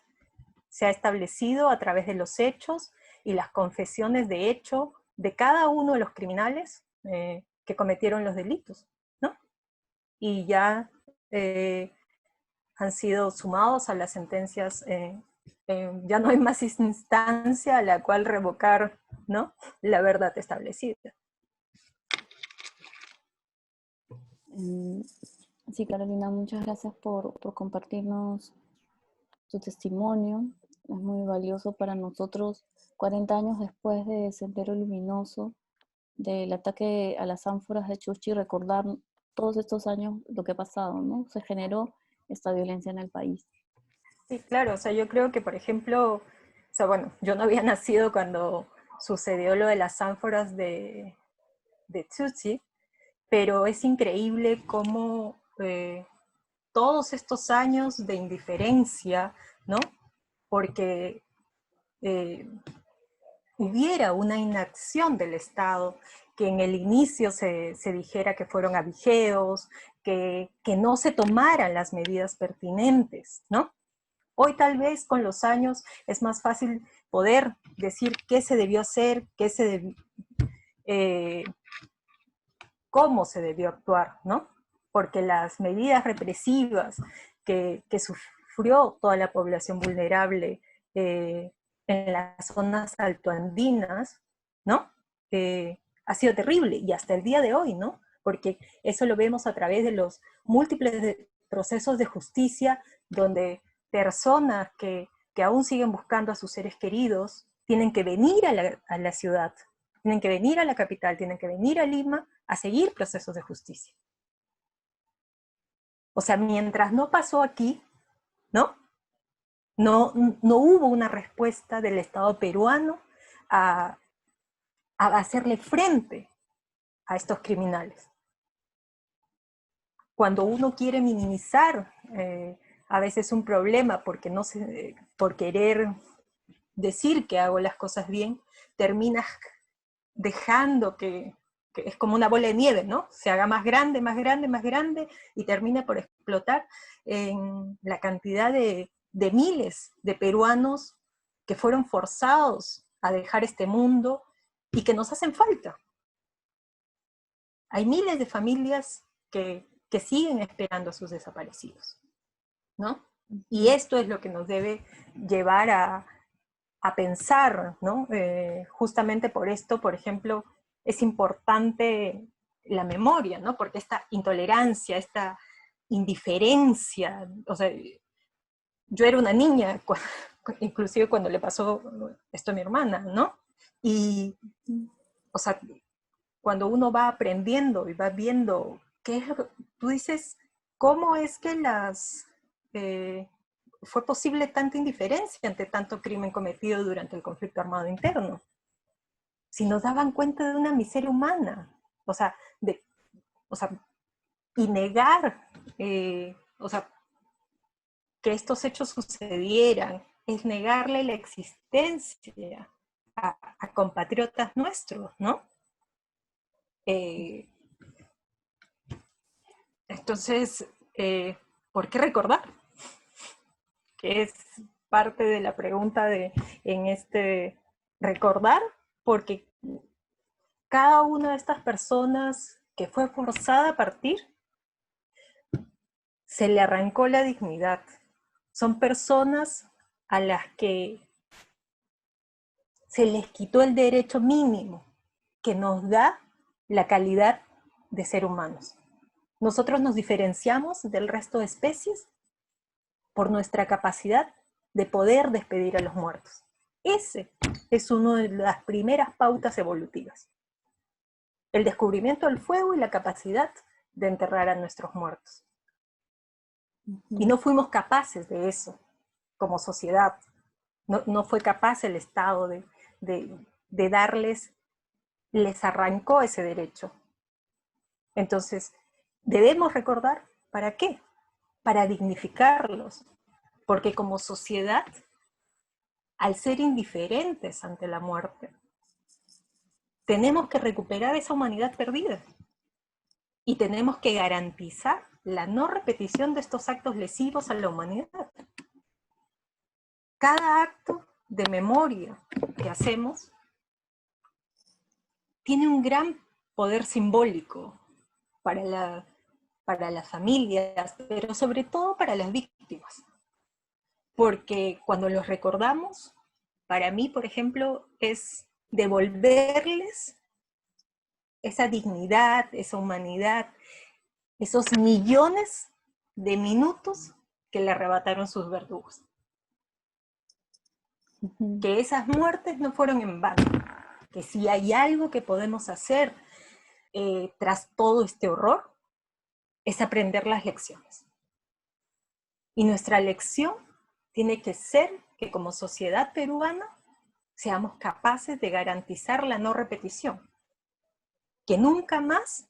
se ha establecido a través de los hechos y las confesiones de hecho de cada uno de los criminales que cometieron los delitos, ¿no? Y ya han sido sumados a las sentencias, ya no hay más instancia a la cual revocar, ¿no?, la verdad establecida. Sí, Carolina, muchas gracias por compartirnos tu testimonio. Es muy valioso para nosotros, 40 años después de Sendero Luminoso, del ataque a las ánforas de Chuchi, recordar todos estos años lo que ha pasado, ¿no? Se generó esta violencia en el país. Sí, claro, o sea, yo creo que, por ejemplo, o sea, bueno, yo no había nacido cuando sucedió lo de las ánforas de Tutsi, pero es increíble cómo todos estos años de indiferencia, ¿no? Porque hubiera una inacción del Estado, que en el inicio se dijera que fueron avigeos, que no se tomaran las medidas pertinentes, ¿no? Hoy tal vez con los años es más fácil poder decir qué se debió hacer, cómo se debió actuar, ¿no? Porque las medidas represivas que sufrió toda la población vulnerable en las zonas altoandinas, ¿no? Ha sido terrible, y hasta el día de hoy, ¿no? Porque eso lo vemos a través de los múltiples procesos de justicia, donde personas que aún siguen buscando a sus seres queridos, tienen que venir a la ciudad, tienen que venir a la capital, tienen que venir a Lima a seguir procesos de justicia. O sea, mientras no pasó aquí, ¿no? No hubo una respuesta del Estado peruano a hacerle frente a estos criminales. Cuando uno quiere minimizar a veces un problema por querer decir que hago las cosas bien, terminas dejando que es como una bola de nieve, ¿no? Se haga más grande, más grande, más grande, y termina por explotar en la cantidad de miles de peruanos que fueron forzados a dejar este mundo y que nos hacen falta. Hay miles de familias que siguen esperando a sus desaparecidos, ¿no? Y esto es lo que nos debe llevar a pensar, ¿no? Justamente por esto, por ejemplo, es importante la memoria, ¿no? Porque esta intolerancia, esta indiferencia, o sea, yo era una niña, inclusive cuando le pasó esto a mi hermana, ¿no? Y, o sea, cuando uno va aprendiendo y va viendo qué es lo que tú dices, cómo es que fue posible tanta indiferencia ante tanto crimen cometido durante el conflicto armado interno. Si nos daban cuenta de una miseria humana, o sea, y negar, o sea, que estos hechos sucedieran, es negarle la existencia a compatriotas nuestros, ¿no? Entonces, ¿por qué recordar? Que es parte de la pregunta en este recordar, porque cada una de estas personas que fue forzada a partir, se le arrancó la dignidad. Son personas a las que se les quitó el derecho mínimo que nos da la calidad de ser humanos. Nosotros nos diferenciamos del resto de especies por nuestra capacidad de poder despedir a los muertos. Ese es una de las primeras pautas evolutivas. El descubrimiento del fuego y la capacidad de enterrar a nuestros muertos. Y no fuimos capaces de eso como sociedad. No fue capaz el Estado de darles, les arrancó ese derecho. Entonces, debemos recordar, ¿para qué? Para dignificarlos, porque como sociedad, al ser indiferentes ante la muerte, tenemos que recuperar esa humanidad perdida y tenemos que garantizar la no repetición de estos actos lesivos a la humanidad. Cada acto de memoria que hacemos tiene un gran poder simbólico para las familias, pero sobre todo para las víctimas. Porque cuando los recordamos, para mí, por ejemplo, es devolverles esa dignidad, esa humanidad, esos millones de minutos que le arrebataron sus verdugos. Que esas muertes no fueron en vano, que si hay algo que podemos hacer tras todo este horror, es aprender las lecciones. Y nuestra lección tiene que ser que como sociedad peruana seamos capaces de garantizar la no repetición. Que nunca más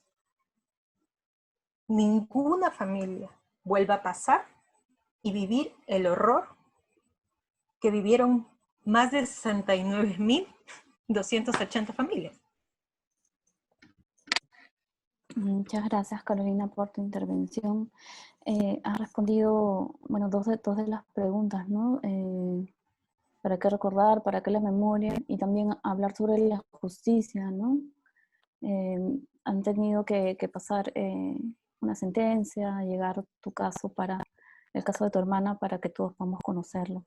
ninguna familia vuelva a pasar y vivir el horror que vivieron más de 69.280 familias. Muchas gracias, Carolina, por tu intervención. Has respondido, bueno, dos de las preguntas, ¿no? ¿Para qué recordar? ¿Para qué la memoria? Y también hablar sobre la justicia, ¿no? Han tenido que pasar una sentencia, llegar tu caso el caso de tu hermana, para que todos podamos conocerlo.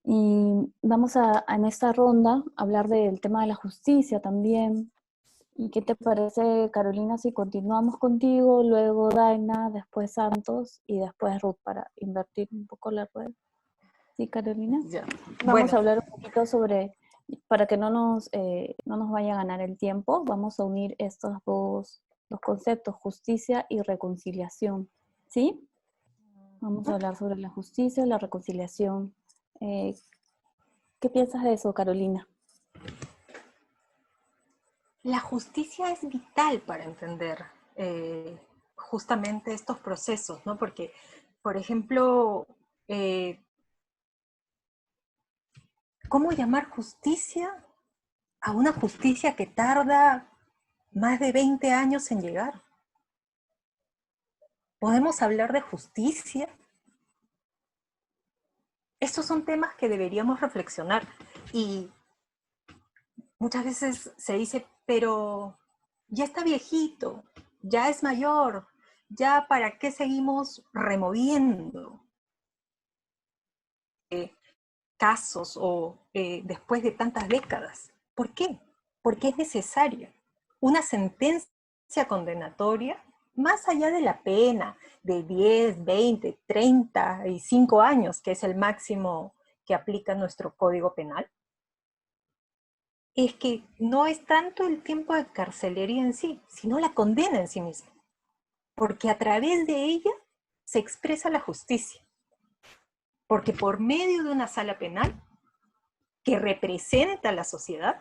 Y vamos en esta ronda a hablar del tema de la justicia también. ¿Y qué te parece, Carolina, si continuamos contigo, luego Daina, después Santos y después Ruth, para invertir un poco la rueda? ¿Sí, Carolina? Ya. Vamos Bueno, a hablar un poquito sobre, para que no nos vaya a ganar el tiempo, vamos a unir estos dos conceptos, justicia y reconciliación. ¿Sí? Vamos a hablar sobre la justicia y la reconciliación. ¿Qué piensas de eso, Carolina? la justicia es vital para entender justamente estos procesos, ¿no? Porque, por ejemplo, ¿cómo llamar justicia a una justicia que tarda más de 20 años en llegar? ¿Podemos hablar de justicia? Estos son temas que deberíamos reflexionar. Y muchas veces se dice, pero ya está viejito, ya es mayor, ya para qué seguimos removiendo casos o después de tantas décadas. ¿Por qué? Porque es necesaria una sentencia condenatoria más allá de la pena de 10, 20, 35 años, que es el máximo que aplica nuestro Código Penal. Es que no es tanto el tiempo de carcelería en sí, sino la condena en sí misma. Porque a través de ella se expresa la justicia. Porque por medio de una sala penal que representa a la sociedad,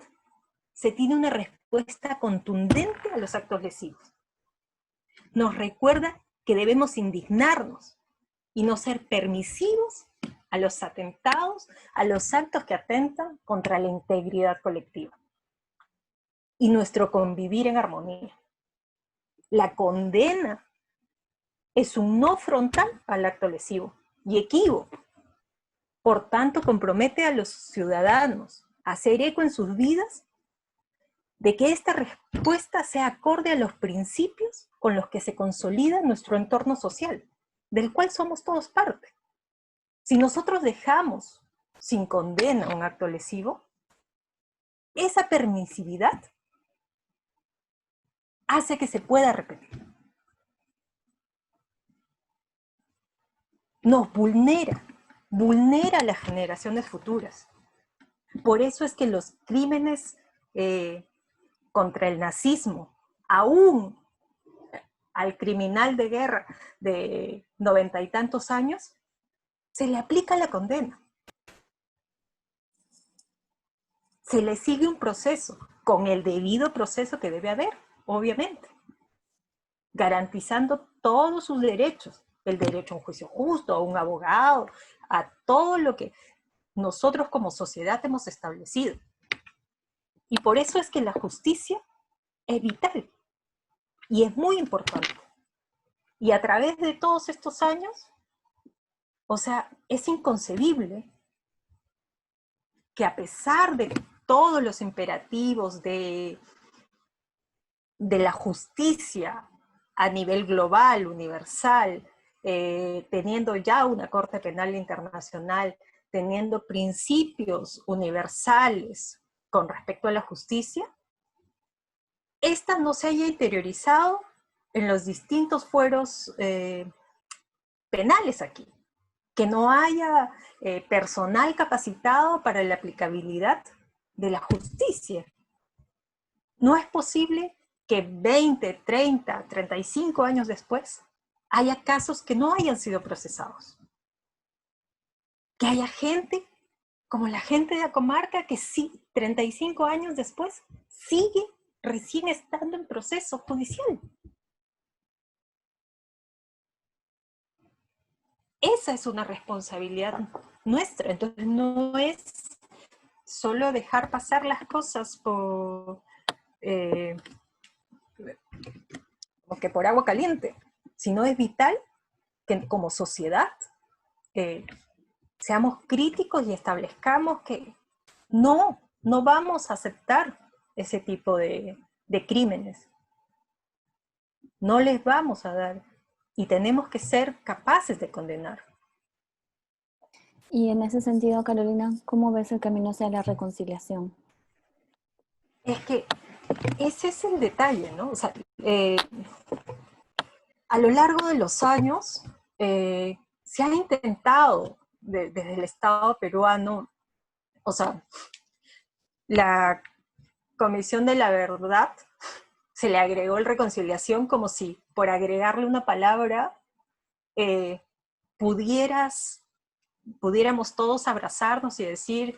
se tiene una respuesta contundente a los actos lesivos. Nos recuerda que debemos indignarnos y no ser permisivos a los atentados, a los actos que atentan contra la integridad colectiva y nuestro convivir en armonía. La condena es un no frontal al acto lesivo y equívoco. Por tanto, compromete a los ciudadanos a hacer eco en sus vidas de que esta respuesta sea acorde a los principios con los que se consolida nuestro entorno social, del cual somos todos parte. Si nosotros dejamos sin condena un acto lesivo, esa permisividad hace que se pueda repetir. Nos vulnera a las generaciones futuras. Por eso es que los crímenes contra el nazismo, aún al criminal de guerra de 90 y tantos años, se le aplica la condena. Se le sigue un proceso, con el debido proceso que debe haber, obviamente, garantizando todos sus derechos, el derecho a un juicio justo, a un abogado, a todo lo que nosotros como sociedad hemos establecido. Y por eso es que la justicia es vital y es muy importante. Y a través de todos estos años, o sea, es inconcebible que a pesar de todos los imperativos de la justicia a nivel global, universal, teniendo ya una Corte Penal Internacional, teniendo principios universales con respecto a la justicia, esta no se haya interiorizado en los distintos fueros penales aquí, que no haya personal capacitado para la aplicabilidad de la justicia. No es posible que 20, 30, 35 años después haya casos que no hayan sido procesados. Que haya gente, como la gente de la comarca, que sí, 35 años después, sigue recién estando en proceso judicial. Esa es una responsabilidad nuestra. Entonces no es solo dejar pasar las cosas por, como que por agua caliente, sino es vital que como sociedad seamos críticos y establezcamos que no vamos a aceptar ese tipo de crímenes. No les vamos a dar, y tenemos que ser capaces de condenar. Y en ese sentido, Carolina, ¿cómo ves el camino hacia la reconciliación? Es que ese es el detalle, ¿no? O sea, a lo largo de los años se ha intentado desde el Estado peruano, o sea, la Comisión de la Verdad, se le agregó el reconciliación como si por agregarle una palabra pudiéramos todos abrazarnos y decir,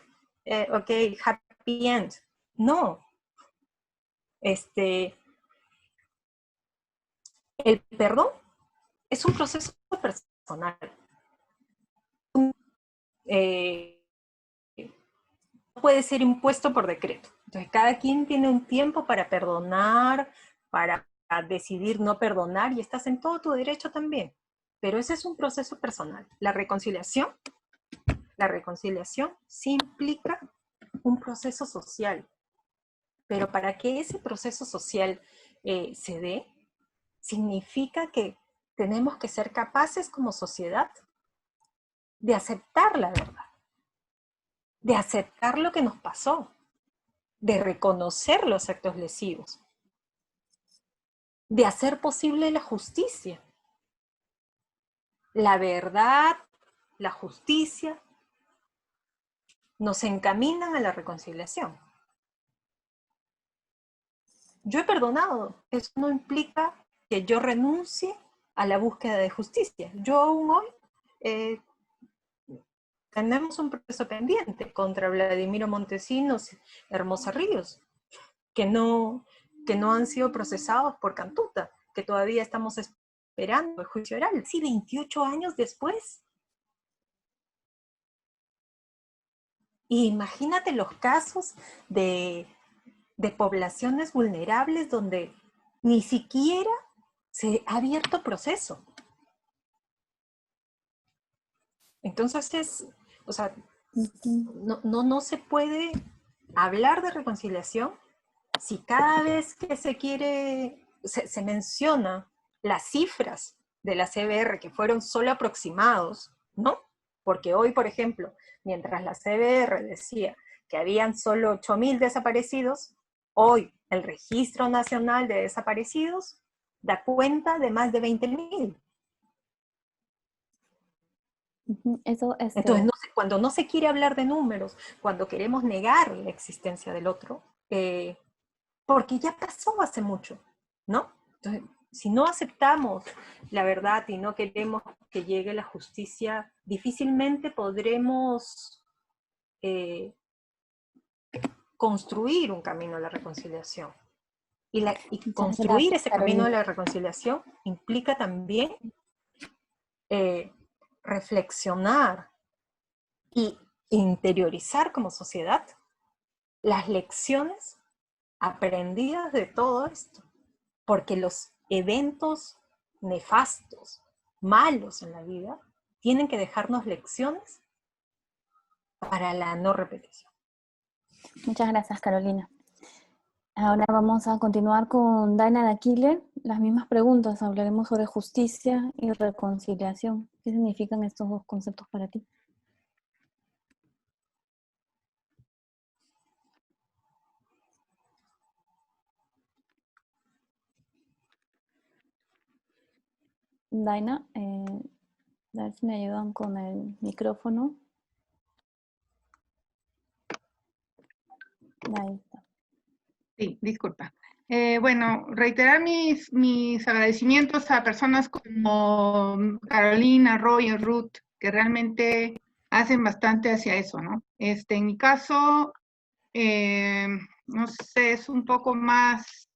ok, happy end. No. El perdón es un proceso personal. No puede ser impuesto por decreto. Entonces, cada quien tiene un tiempo para perdonar, para decidir no perdonar, y estás en todo tu derecho también. Pero ese es un proceso personal. La reconciliación sí implica un proceso social. Pero para que ese proceso social se dé, significa que tenemos que ser capaces como sociedad de aceptar la verdad, de aceptar lo que nos pasó, de reconocer los actos lesivos, de hacer posible la justicia. La verdad, la justicia, nos encaminan a la reconciliación. Yo he perdonado, eso no implica que yo renuncie a la búsqueda de justicia. Yo aún hoy tenemos un proceso pendiente contra Vladimiro Montesinos, Hermosa Ríos, que no han sido procesados por Cantuta, que todavía estamos esperando el juicio oral. Sí, 28 años después. Y imagínate los casos de poblaciones vulnerables donde ni siquiera se ha abierto proceso. Entonces o sea, no se puede hablar de reconciliación si cada vez que se menciona las cifras de la CBR, que fueron solo aproximados, ¿no? Porque hoy, por ejemplo, mientras la CBR decía que habían solo 8.000 desaparecidos, hoy el Registro Nacional de Desaparecidos da cuenta de más de 20.000. Entonces, cuando no se quiere hablar de números, cuando queremos negar la existencia del otro, porque ya pasó hace mucho, ¿no? Entonces, si no aceptamos la verdad y no queremos que llegue la justicia, difícilmente podremos construir un camino a la reconciliación. Y construir ese camino a la reconciliación implica también reflexionar y interiorizar como sociedad las lecciones aprendidas de todo esto. Porque los eventos nefastos, malos en la vida, tienen que dejarnos lecciones para la no repetición. Muchas gracias, Carolina. Ahora vamos a continuar con Daina Daquile. Las mismas preguntas, hablaremos sobre justicia y reconciliación. ¿Qué significan estos dos conceptos para ti? Daina, a ver si me ayudan con el micrófono. Ahí está. Sí, disculpa. Bueno, reiterar mis agradecimientos a personas como Carolina, Roy y Ruth, que realmente hacen bastante hacia eso, ¿no? En mi caso, no sé, es un poco más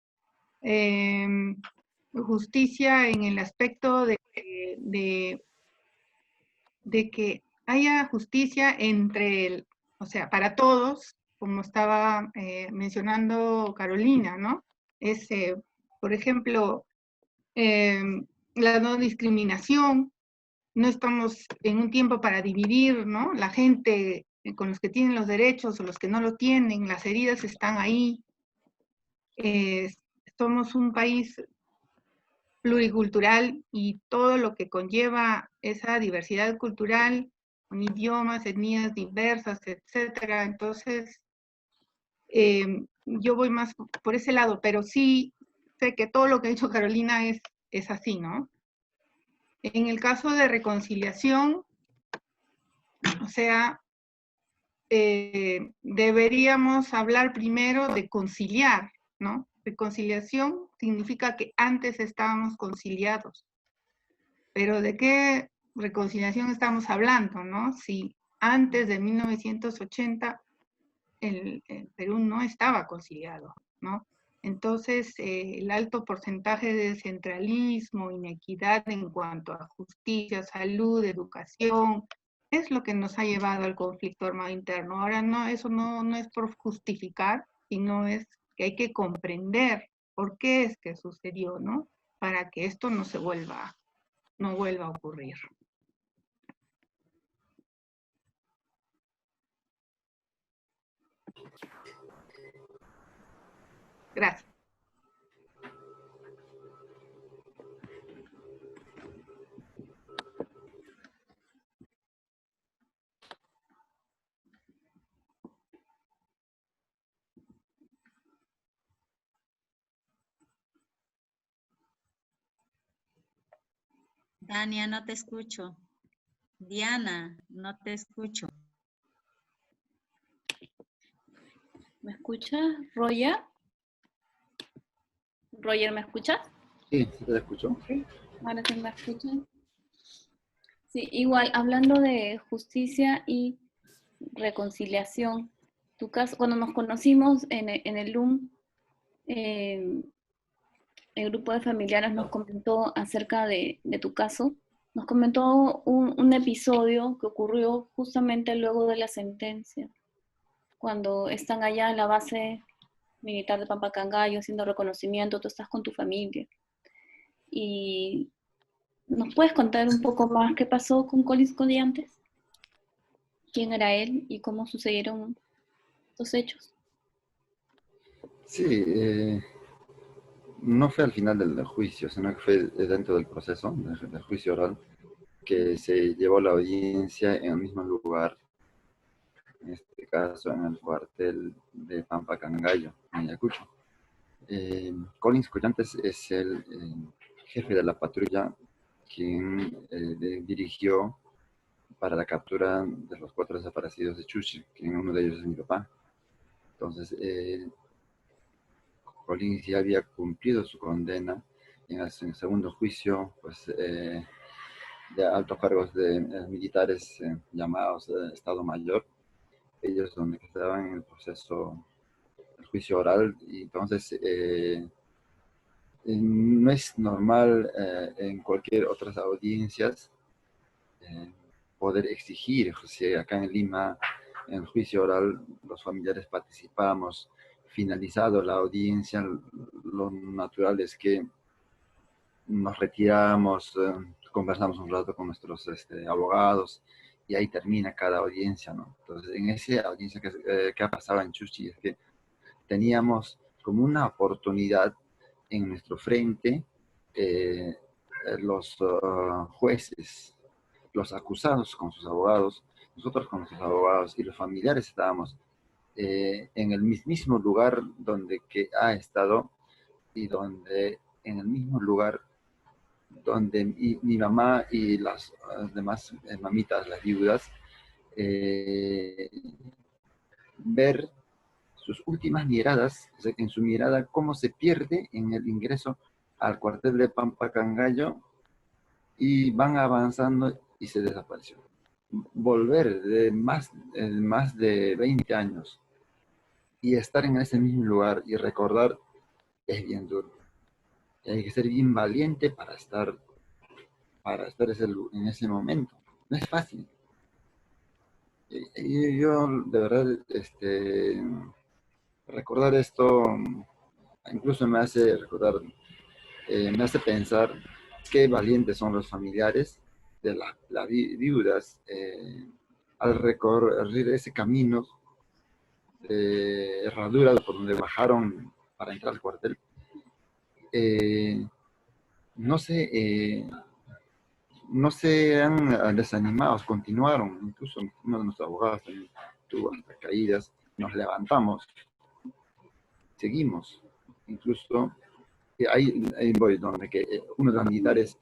justicia en el aspecto de que haya justicia o sea, para todos, como estaba mencionando Carolina, ¿no? Por ejemplo, la no discriminación. No estamos en un tiempo para dividir, ¿no? La gente con los que tienen los derechos o los que no lo tienen, las heridas están ahí. Somos un país pluricultural y todo lo que conlleva esa diversidad cultural con idiomas, etnias diversas, etcétera. Entonces, yo voy más por ese lado, pero sí sé que todo lo que ha dicho Carolina es así, ¿no? En el caso de reconciliación, o sea, deberíamos hablar primero de conciliar, ¿no? Reconciliación significa que antes estábamos conciliados. Pero ¿de qué reconciliación estamos hablando, no? Si antes de 1980 el Perú no estaba conciliado, ¿no? Entonces, el alto porcentaje de centralismo, inequidad en cuanto a justicia, salud, educación, es lo que nos ha llevado al conflicto armado interno. Ahora, no, eso no es por justificar, sino es que hay que comprender por qué es que sucedió, ¿no? Para que esto no vuelva a ocurrir. Gracias. Dania, no te escucho. Diana, no te escucho. ¿Me escuchas, Roger? Roger, ¿me escuchas? Sí, sí te escucho. Ahora sí me escuchan. Sí, igual, hablando de justicia y reconciliación, tu caso, cuando nos conocimos en el LUM, el grupo de familiares nos comentó acerca de tu caso, nos comentó un episodio que ocurrió justamente luego de la sentencia, cuando están allá en la base militar de Pampacangayo haciendo reconocimiento, tú estás con tu familia. Y ¿nos puedes contar un poco más qué pasó con Collins Codiantes? ¿Quién era él y cómo sucedieron estos hechos? Sí, no fue al final del juicio, sino que fue dentro del proceso, del juicio oral, que se llevó la audiencia en el mismo lugar, en este caso en el cuartel de Pampacangayo, en Ayacucho. Collins Collantes es el jefe de la patrulla quien dirigió para la captura de los 4 desaparecidos de Chuchi, que uno de ellos es mi papá. Entonces, Collins ya había cumplido su condena en el segundo juicio, pues de altos cargos de militares llamados Estado Mayor, ellos donde estaban en el proceso, el juicio oral, y entonces no es normal en cualquier otras audiencias poder exigir, si acá en Lima, en el juicio oral, los familiares participamos, finalizado la audiencia, lo natural es que nos retiramos, conversamos un rato con nuestros abogados y ahí termina cada audiencia, ¿no? Entonces, en esa audiencia que ha pasado en Chuchi es que teníamos como una oportunidad en nuestro frente los jueces, los acusados con sus abogados, nosotros con nuestros abogados y los familiares estábamos en el mismo lugar donde que ha estado y donde en el mismo lugar donde mi mamá y las demás mamitas, las viudas, ver sus últimas miradas, o sea, en su mirada, cómo se pierde en el ingreso al cuartel de Pampacangayo y van avanzando y se desapareció. Volver de más de 20 años y estar en ese mismo lugar y recordar es bien duro. Hay que ser bien valiente para estar en ese momento. No es fácil. Y yo, de verdad, recordar esto incluso me hace recordar, me hace pensar qué valientes son los familiares de las viudas al recorrer ese camino de herradura por donde bajaron para entrar al cuartel. No sé, no se han desanimado, continuaron. Incluso uno de nuestros abogados también tuvo hasta caídas. Nos levantamos, seguimos. Incluso ahí voy, donde que uno de los militares,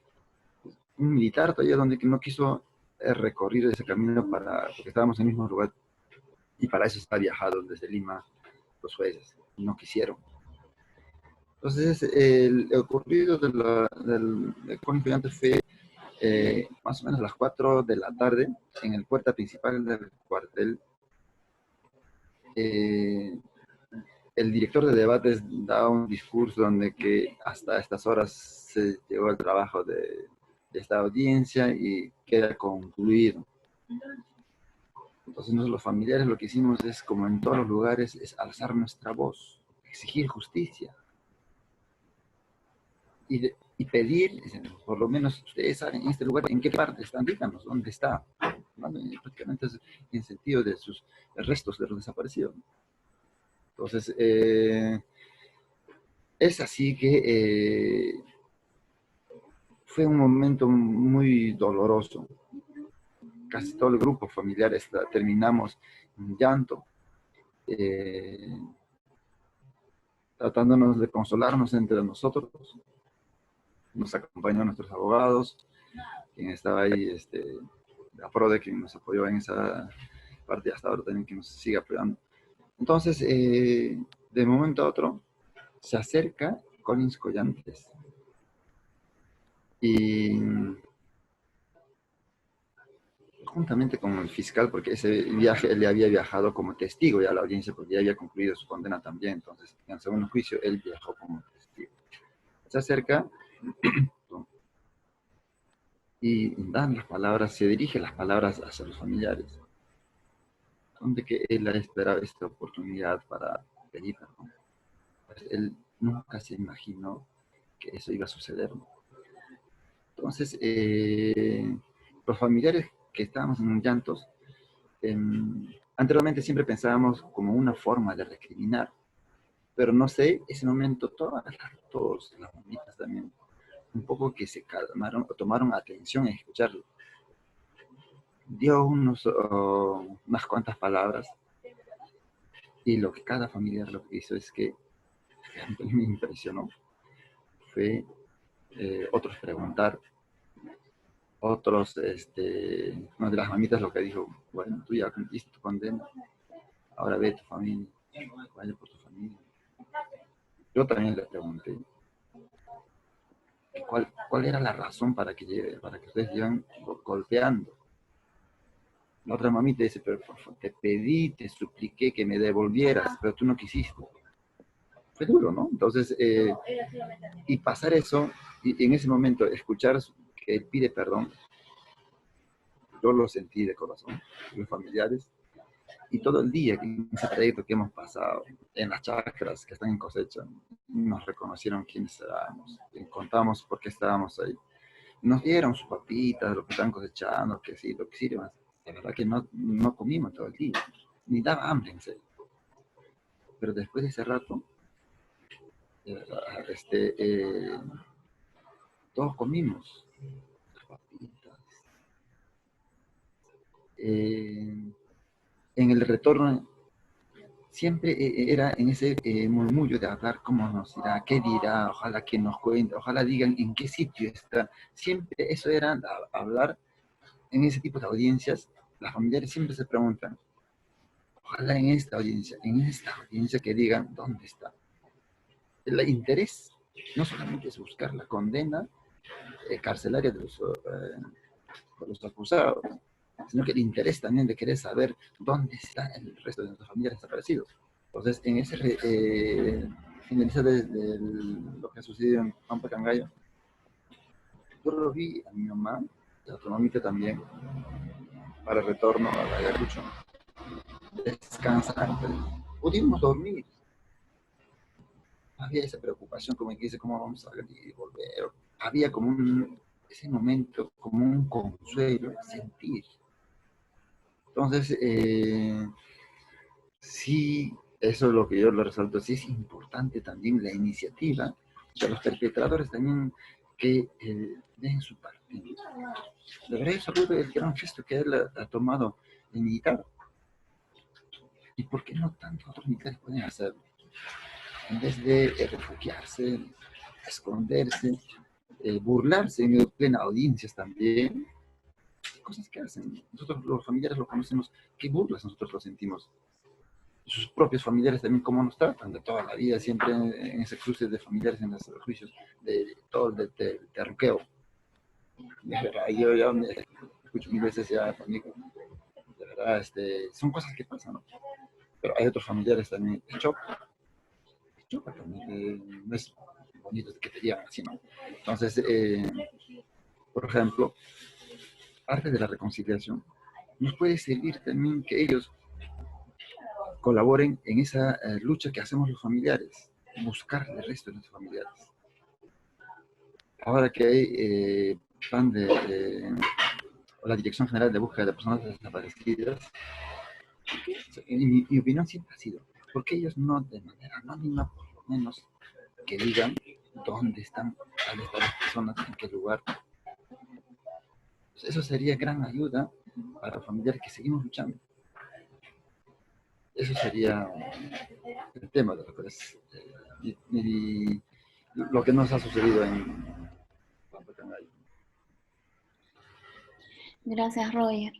un militar todavía donde que no quiso recorrer ese camino porque estábamos en el mismo lugar, y para eso está viajado desde Lima los jueces, no quisieron. Entonces, el ocurrido del confinamiento fue más o menos a las 4 de la tarde, en el puerta principal del cuartel. El director de debates da un discurso donde que hasta estas horas se llegó el trabajo de esta audiencia y queda concluido. Entonces nosotros los familiares lo que hicimos es, como en todos los lugares, es alzar nuestra voz, exigir justicia. Y pedir, por lo menos ustedes saben en este lugar en qué parte están, díganos dónde está. Prácticamente es en sentido de sus restos de los desaparecidos. Entonces, es así que fue un momento muy doloroso. Casi todo el grupo familiar terminamos en llanto, tratándonos de consolarnos entre nosotros. Nos acompañó nuestros abogados, quien estaba ahí, la PRODE, quien nos apoyó en esa parte, hasta ahora también que nos sigue apoyando. Entonces, de momento a otro, se acerca Collins Collantes. Y juntamente con el fiscal, porque ese viaje él había viajado como testigo ya a la audiencia, porque ya había concluido su condena también. Entonces, en el segundo juicio, él viajó como testigo. Se acerca y dan las palabras, se dirige las palabras hacia los familiares, donde que él esperaba esta oportunidad para pedir perdón. Pues él nunca se imaginó que eso iba a suceder. Entonces, los familiares que estábamos en llantos, anteriormente siempre pensábamos como una forma de recriminar, pero no sé, ese momento todos las mamitas también, un poco que se calmaron, o tomaron atención en escucharlo. Dio unas cuantas palabras, y lo que cada familiar lo que hizo es que me impresionó, fue otros preguntar, otros, una de las mamitas lo que dijo, bueno, tú ya cumpliste tu condena, ahora ve tu familia, vaya por tu familia. Yo también le pregunté, ¿cuál era la razón para que ustedes llevan golpeando? La otra mamita dice, pero por favor, te pedí, te supliqué que me devolvieras, pero tú no quisiste. Fue duro, ¿no? Entonces, y pasar eso, y en ese momento escuchar que él pide perdón, yo lo sentí de corazón, los familiares, y todo el día en ese trayecto que hemos pasado, en las chacras que están en cosecha, nos reconocieron quiénes éramos, contamos por qué estábamos ahí. Nos dieron sus papitas, lo que están cosechando, que sí, lo que sí, demás. La verdad que no comimos todo el día, ni daba hambre en serio. Pero después de ese rato, todos comimos las papitas. En el retorno, siempre era en ese murmullo de hablar cómo nos irá, qué dirá, ojalá que nos cuente, ojalá digan en qué sitio está. Siempre eso era hablar en ese tipo de audiencias. Las familiares siempre se preguntan, ojalá en esta audiencia que digan dónde está. El interés no solamente es buscar la condena carcelaria de los acusados, sino que el interés también de querer saber dónde está el resto de nuestros familiares desaparecidos. Entonces, en ese finalizar de lo que ha sucedido en Pampa Cangallo, yo lo vi a mi mamá, a tu mamita también, para el retorno a Ayacucho, descansar. Pudimos dormir. Había esa preocupación, como que dice, ¿cómo vamos a salir y volver? Había como ese momento, como un consuelo, sentir. Entonces, sí, eso es lo que yo lo resalto, sí es importante también la iniciativa de los perpetradores también que den su parte. De verdad, yo saludo el gran gesto que él ha tomado en militar. ¿Y por qué no tantos otros militares pueden hacerlo? En vez de refugiarse, esconderse, burlarse en plena audiencias también, cosas que hacen. Nosotros los familiares lo conocemos, qué burlas nosotros lo sentimos. Sus propios familiares también cómo nos tratan de toda la vida, siempre en ese cruce de familiares, en los juicios, de todo el terruqueo. De verdad, yo ya me escucho mil veces ya conmigo. De verdad, son cosas que pasan, ¿no? Pero hay otros familiares también, choca también, no es bonito que te digan así, ¿no? Entonces, por ejemplo, parte de la reconciliación nos puede servir también que ellos colaboren en esa lucha que hacemos los familiares, buscar el resto de los familiares. Ahora que hay plan de la Dirección General de Búsqueda de Personas Desaparecidas, mi opinión siempre ha sido, ¿por qué ellos no de manera anónima, por lo menos, que digan dónde están las personas, en qué lugar? Pues eso sería gran ayuda para los familiares que seguimos luchando. Eso sería el tema de lo que es lo que nos ha sucedido en Pampacanay. Gracias, Roger.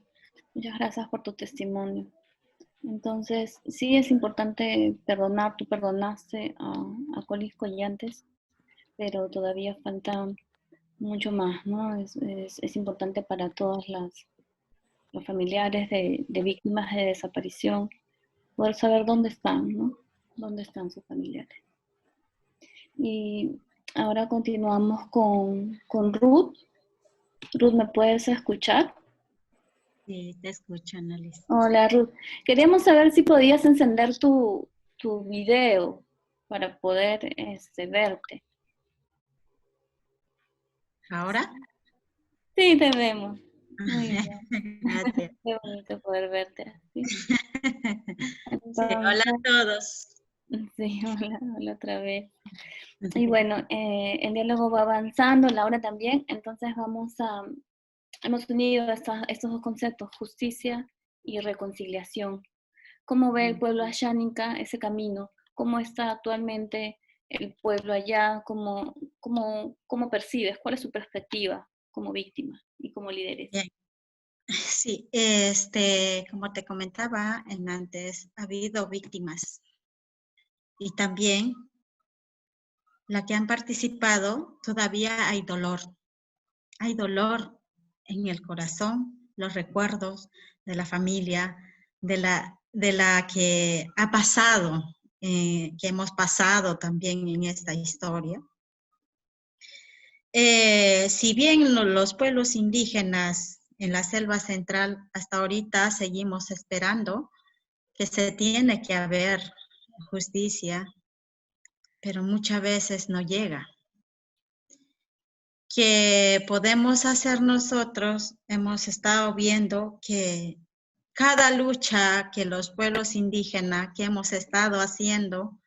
Muchas gracias por tu testimonio. Entonces, sí es importante perdonar. Tú perdonaste a Colis Collantes, pero todavía falta mucho más, ¿no? Es importante para todos los familiares de víctimas de desaparición poder saber dónde están, ¿no? Dónde están sus familiares. Y ahora continuamos con Ruth. Ruth, ¿me puedes escuchar? Sí, te escucho, Annalise. Hola, Ruth. Queríamos saber si podías encender tu video para poder verte. ¿Ahora? Sí, te vemos. Muy bien. Gracias. Qué bonito poder verte así. Sí, hola a todos. Sí, hola otra vez. Y bueno, el diálogo va avanzando, Laura también, entonces hemos unido estos dos conceptos, justicia y reconciliación. ¿Cómo ve el pueblo asháninka ese camino? ¿Cómo está actualmente el pueblo allá? ¿Cómo percibes? ¿Cuál es su perspectiva como víctima y como lideresa? Bien. Sí, como te comentaba antes, ha habido víctimas y también la que han participado, todavía hay dolor. Hay dolor en el corazón, los recuerdos de la familia, de la que ha pasado, que hemos pasado también en esta historia. Si bien los pueblos indígenas en la selva central hasta ahorita seguimos esperando que se tiene que haber justicia, pero muchas veces no llega. Que podemos hacer nosotros, hemos estado viendo que cada lucha que los pueblos indígenas que hemos estado haciendo,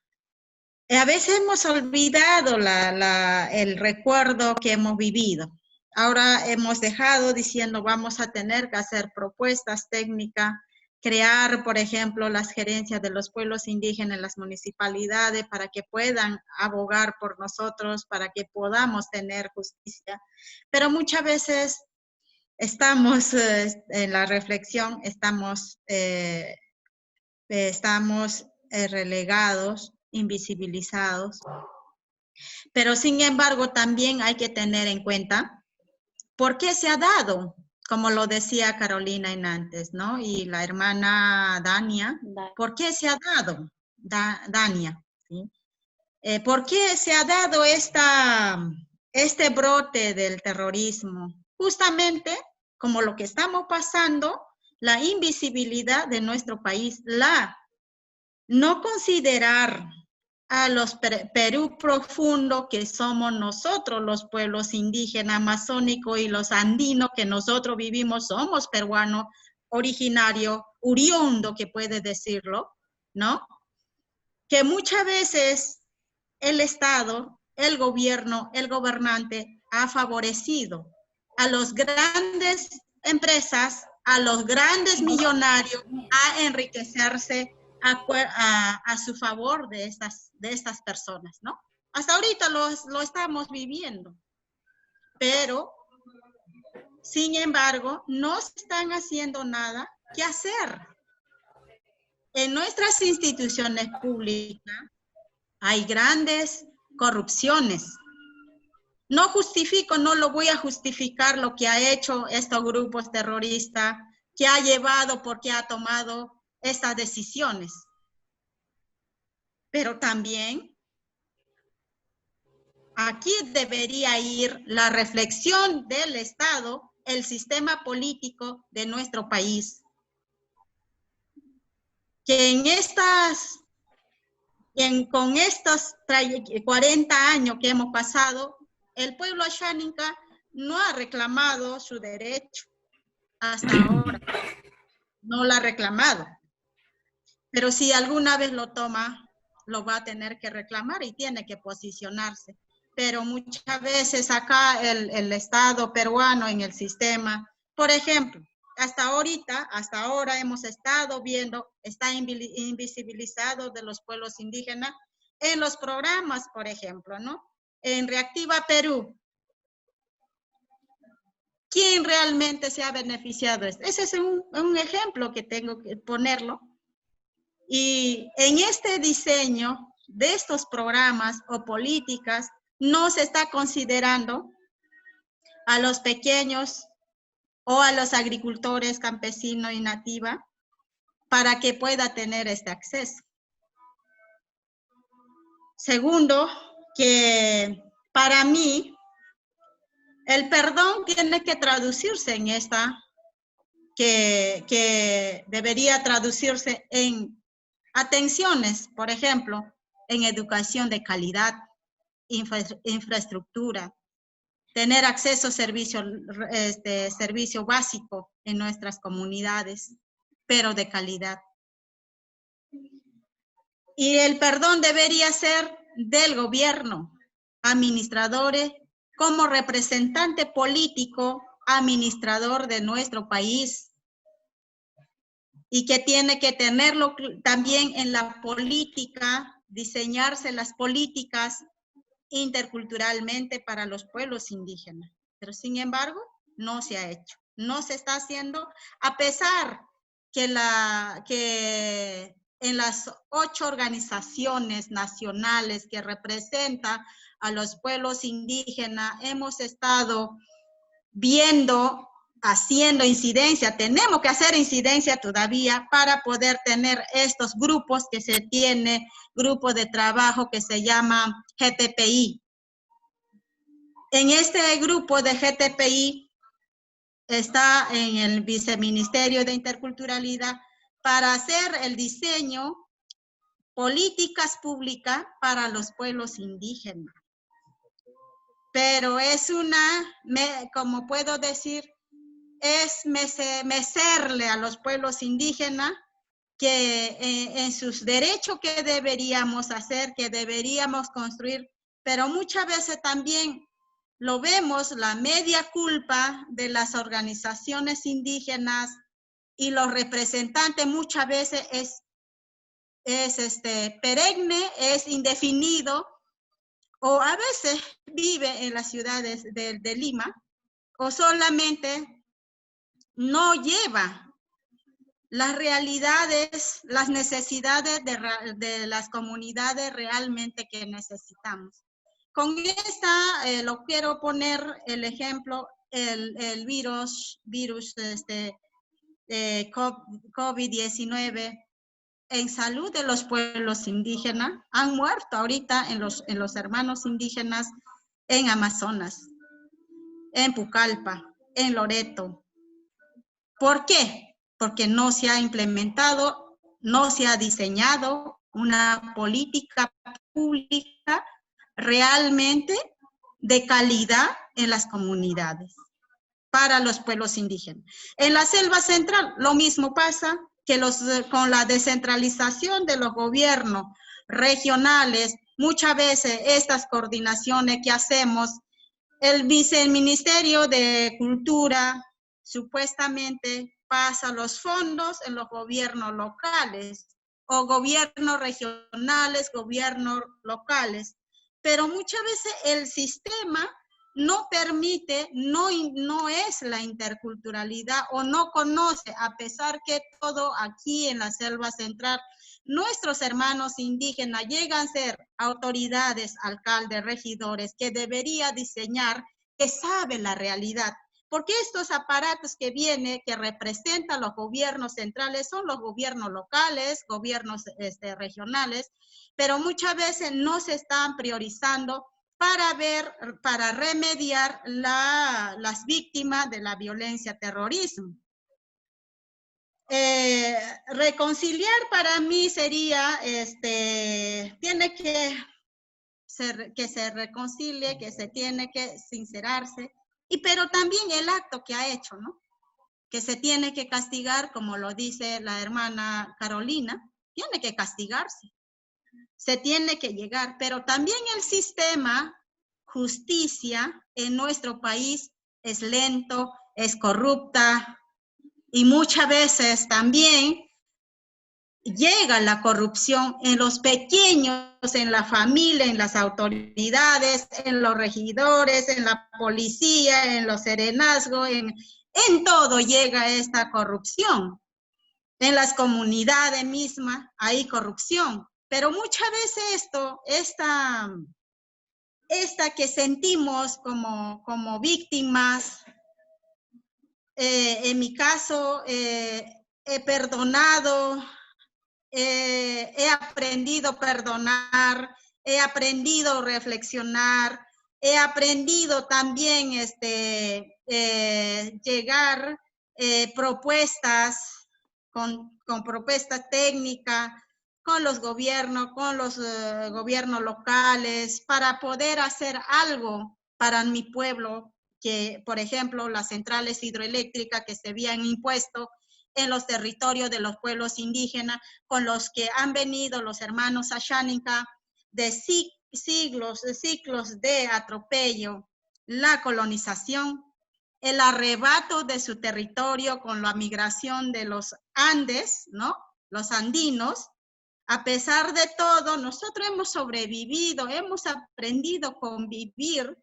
a veces hemos olvidado el recuerdo que hemos vivido. Ahora hemos dejado diciendo vamos a tener que hacer propuestas técnicas, crear, por ejemplo, las gerencias de los pueblos indígenas en las municipalidades para que puedan abogar por nosotros, para que podamos tener justicia. Pero muchas veces estamos en la reflexión, estamos relegados, invisibilizados. Pero sin embargo, también hay que tener en cuenta por qué se ha dado, como lo decía Carolina en antes, ¿no? Y la hermana Dania, ¿por qué se ha dado, Dania? ¿Sí? ¿Por qué se ha dado este brote del terrorismo? Justamente como lo que estamos pasando, la invisibilidad de nuestro país, no considerar a los Perú profundo que somos nosotros, los pueblos indígenas, amazónicos y los andinos que nosotros vivimos, somos peruanos, originario, oriundo, que puede decirlo, ¿no? Que muchas veces el Estado, el gobierno, el gobernante ha favorecido a los grandes empresas, a los grandes millonarios, a enriquecerse a su favor de estas personas, ¿no? Hasta ahorita lo estamos viviendo, pero, sin embargo, no se están haciendo nada que hacer. En nuestras instituciones públicas hay grandes corrupciones. No justifico, no lo voy a justificar lo que ha hecho estos grupos terroristas, que ha llevado, porque ha tomado estas decisiones. Pero también aquí debería ir la reflexión del Estado, el sistema político de nuestro país. Que con estos 40 años que hemos pasado, el pueblo Ashaninka no ha reclamado su derecho hasta ahora, no lo ha reclamado. Pero si alguna vez lo toma, lo va a tener que reclamar y tiene que posicionarse. Pero muchas veces acá el Estado peruano en el sistema, por ejemplo, hasta ahora hemos estado viendo, está invisibilizado de los pueblos indígenas en los programas, por ejemplo, ¿no? En Reactiva Perú, ¿quién realmente se ha beneficiado? Ese es un ejemplo que tengo que ponerlo. Y en este diseño de estos programas o políticas no se está considerando a los pequeños o a los agricultores campesinos y nativa para que pueda tener este acceso. Segundo, que para mí el perdón tiene que traducirse en que debería traducirse en atenciones, por ejemplo, en educación de calidad, infraestructura, tener acceso a servicio básico en nuestras comunidades, pero de calidad. Y el perdón debería ser del gobierno, administradores, como representante político, administrador de nuestro país, y que tiene que tenerlo también en la política, diseñarse las políticas interculturalmente para los pueblos indígenas. Pero sin embargo, no se ha hecho, no se está haciendo, a pesar que en las 8 organizaciones nacionales que representan a los pueblos indígenas hemos estado viendo, haciendo incidencia, tenemos que hacer incidencia todavía para poder tener estos grupos que se tiene, grupo de trabajo que se llama GTPI. En este grupo de GTPI está en el Viceministerio de Interculturalidad para hacer el diseño, políticas públicas para los pueblos indígenas. Pero es como puedo decir, es mecerle a los pueblos indígenas que en sus derechos que deberíamos hacer, que deberíamos construir, pero muchas veces también lo vemos, la media culpa de las organizaciones indígenas y los representantes muchas veces es perenne, es indefinido, o a veces vive en las ciudades de Lima, o solamente no lleva las realidades, las necesidades de las comunidades realmente que necesitamos. Con esta, lo quiero poner el ejemplo, el virus COVID-19 en salud de los pueblos indígenas. Han muerto ahorita en los hermanos indígenas en Amazonas, en Pucallpa, en Loreto. ¿Por qué? Porque no se ha implementado, no se ha diseñado una política pública realmente de calidad en las comunidades para los pueblos indígenas. En la selva central lo mismo pasa que con la descentralización de los gobiernos regionales, muchas veces estas coordinaciones que hacemos el viceministerio de Cultura supuestamente pasa los fondos en los gobiernos locales o gobiernos regionales, gobiernos locales, pero muchas veces el sistema no permite, no es la interculturalidad o no conoce, a pesar que todo aquí en la selva central, nuestros hermanos indígenas llegan a ser autoridades, alcaldes, regidores, que debería diseñar, que sabe la realidad. Porque estos aparatos que vienen, que representan los gobiernos centrales, son los gobiernos locales, gobiernos regionales, pero muchas veces no se están priorizando para remediar las víctimas de la violencia terrorismo. Reconciliar para mí sería, tiene que se reconcilie, que se tiene que sincerarse, pero también el acto que ha hecho, ¿no? Que se tiene que castigar, como lo dice la hermana Carolina, tiene que castigarse, se tiene que llegar, pero también el sistema justicia en nuestro país es lento, es corrupta, y muchas veces también llega la corrupción en los pequeños, en la familia, en las autoridades, en los regidores, en la policía, en los serenazgos, en todo llega esta corrupción. En las comunidades mismas hay corrupción, pero muchas veces esta que sentimos como víctimas, en mi caso, he perdonado, he aprendido a perdonar, he aprendido a reflexionar, he aprendido también llegar propuestas, con propuestas técnicas, con los gobiernos locales, para poder hacer algo para mi pueblo, que por ejemplo las centrales hidroeléctricas que se habían impuesto en los territorios de los pueblos indígenas, con los que han venido los hermanos Ashaninka de ciclos de atropello, la colonización, el arrebato de su territorio con la migración de los Andes, ¿no? Los andinos. A pesar de todo, nosotros hemos sobrevivido, hemos aprendido a convivir,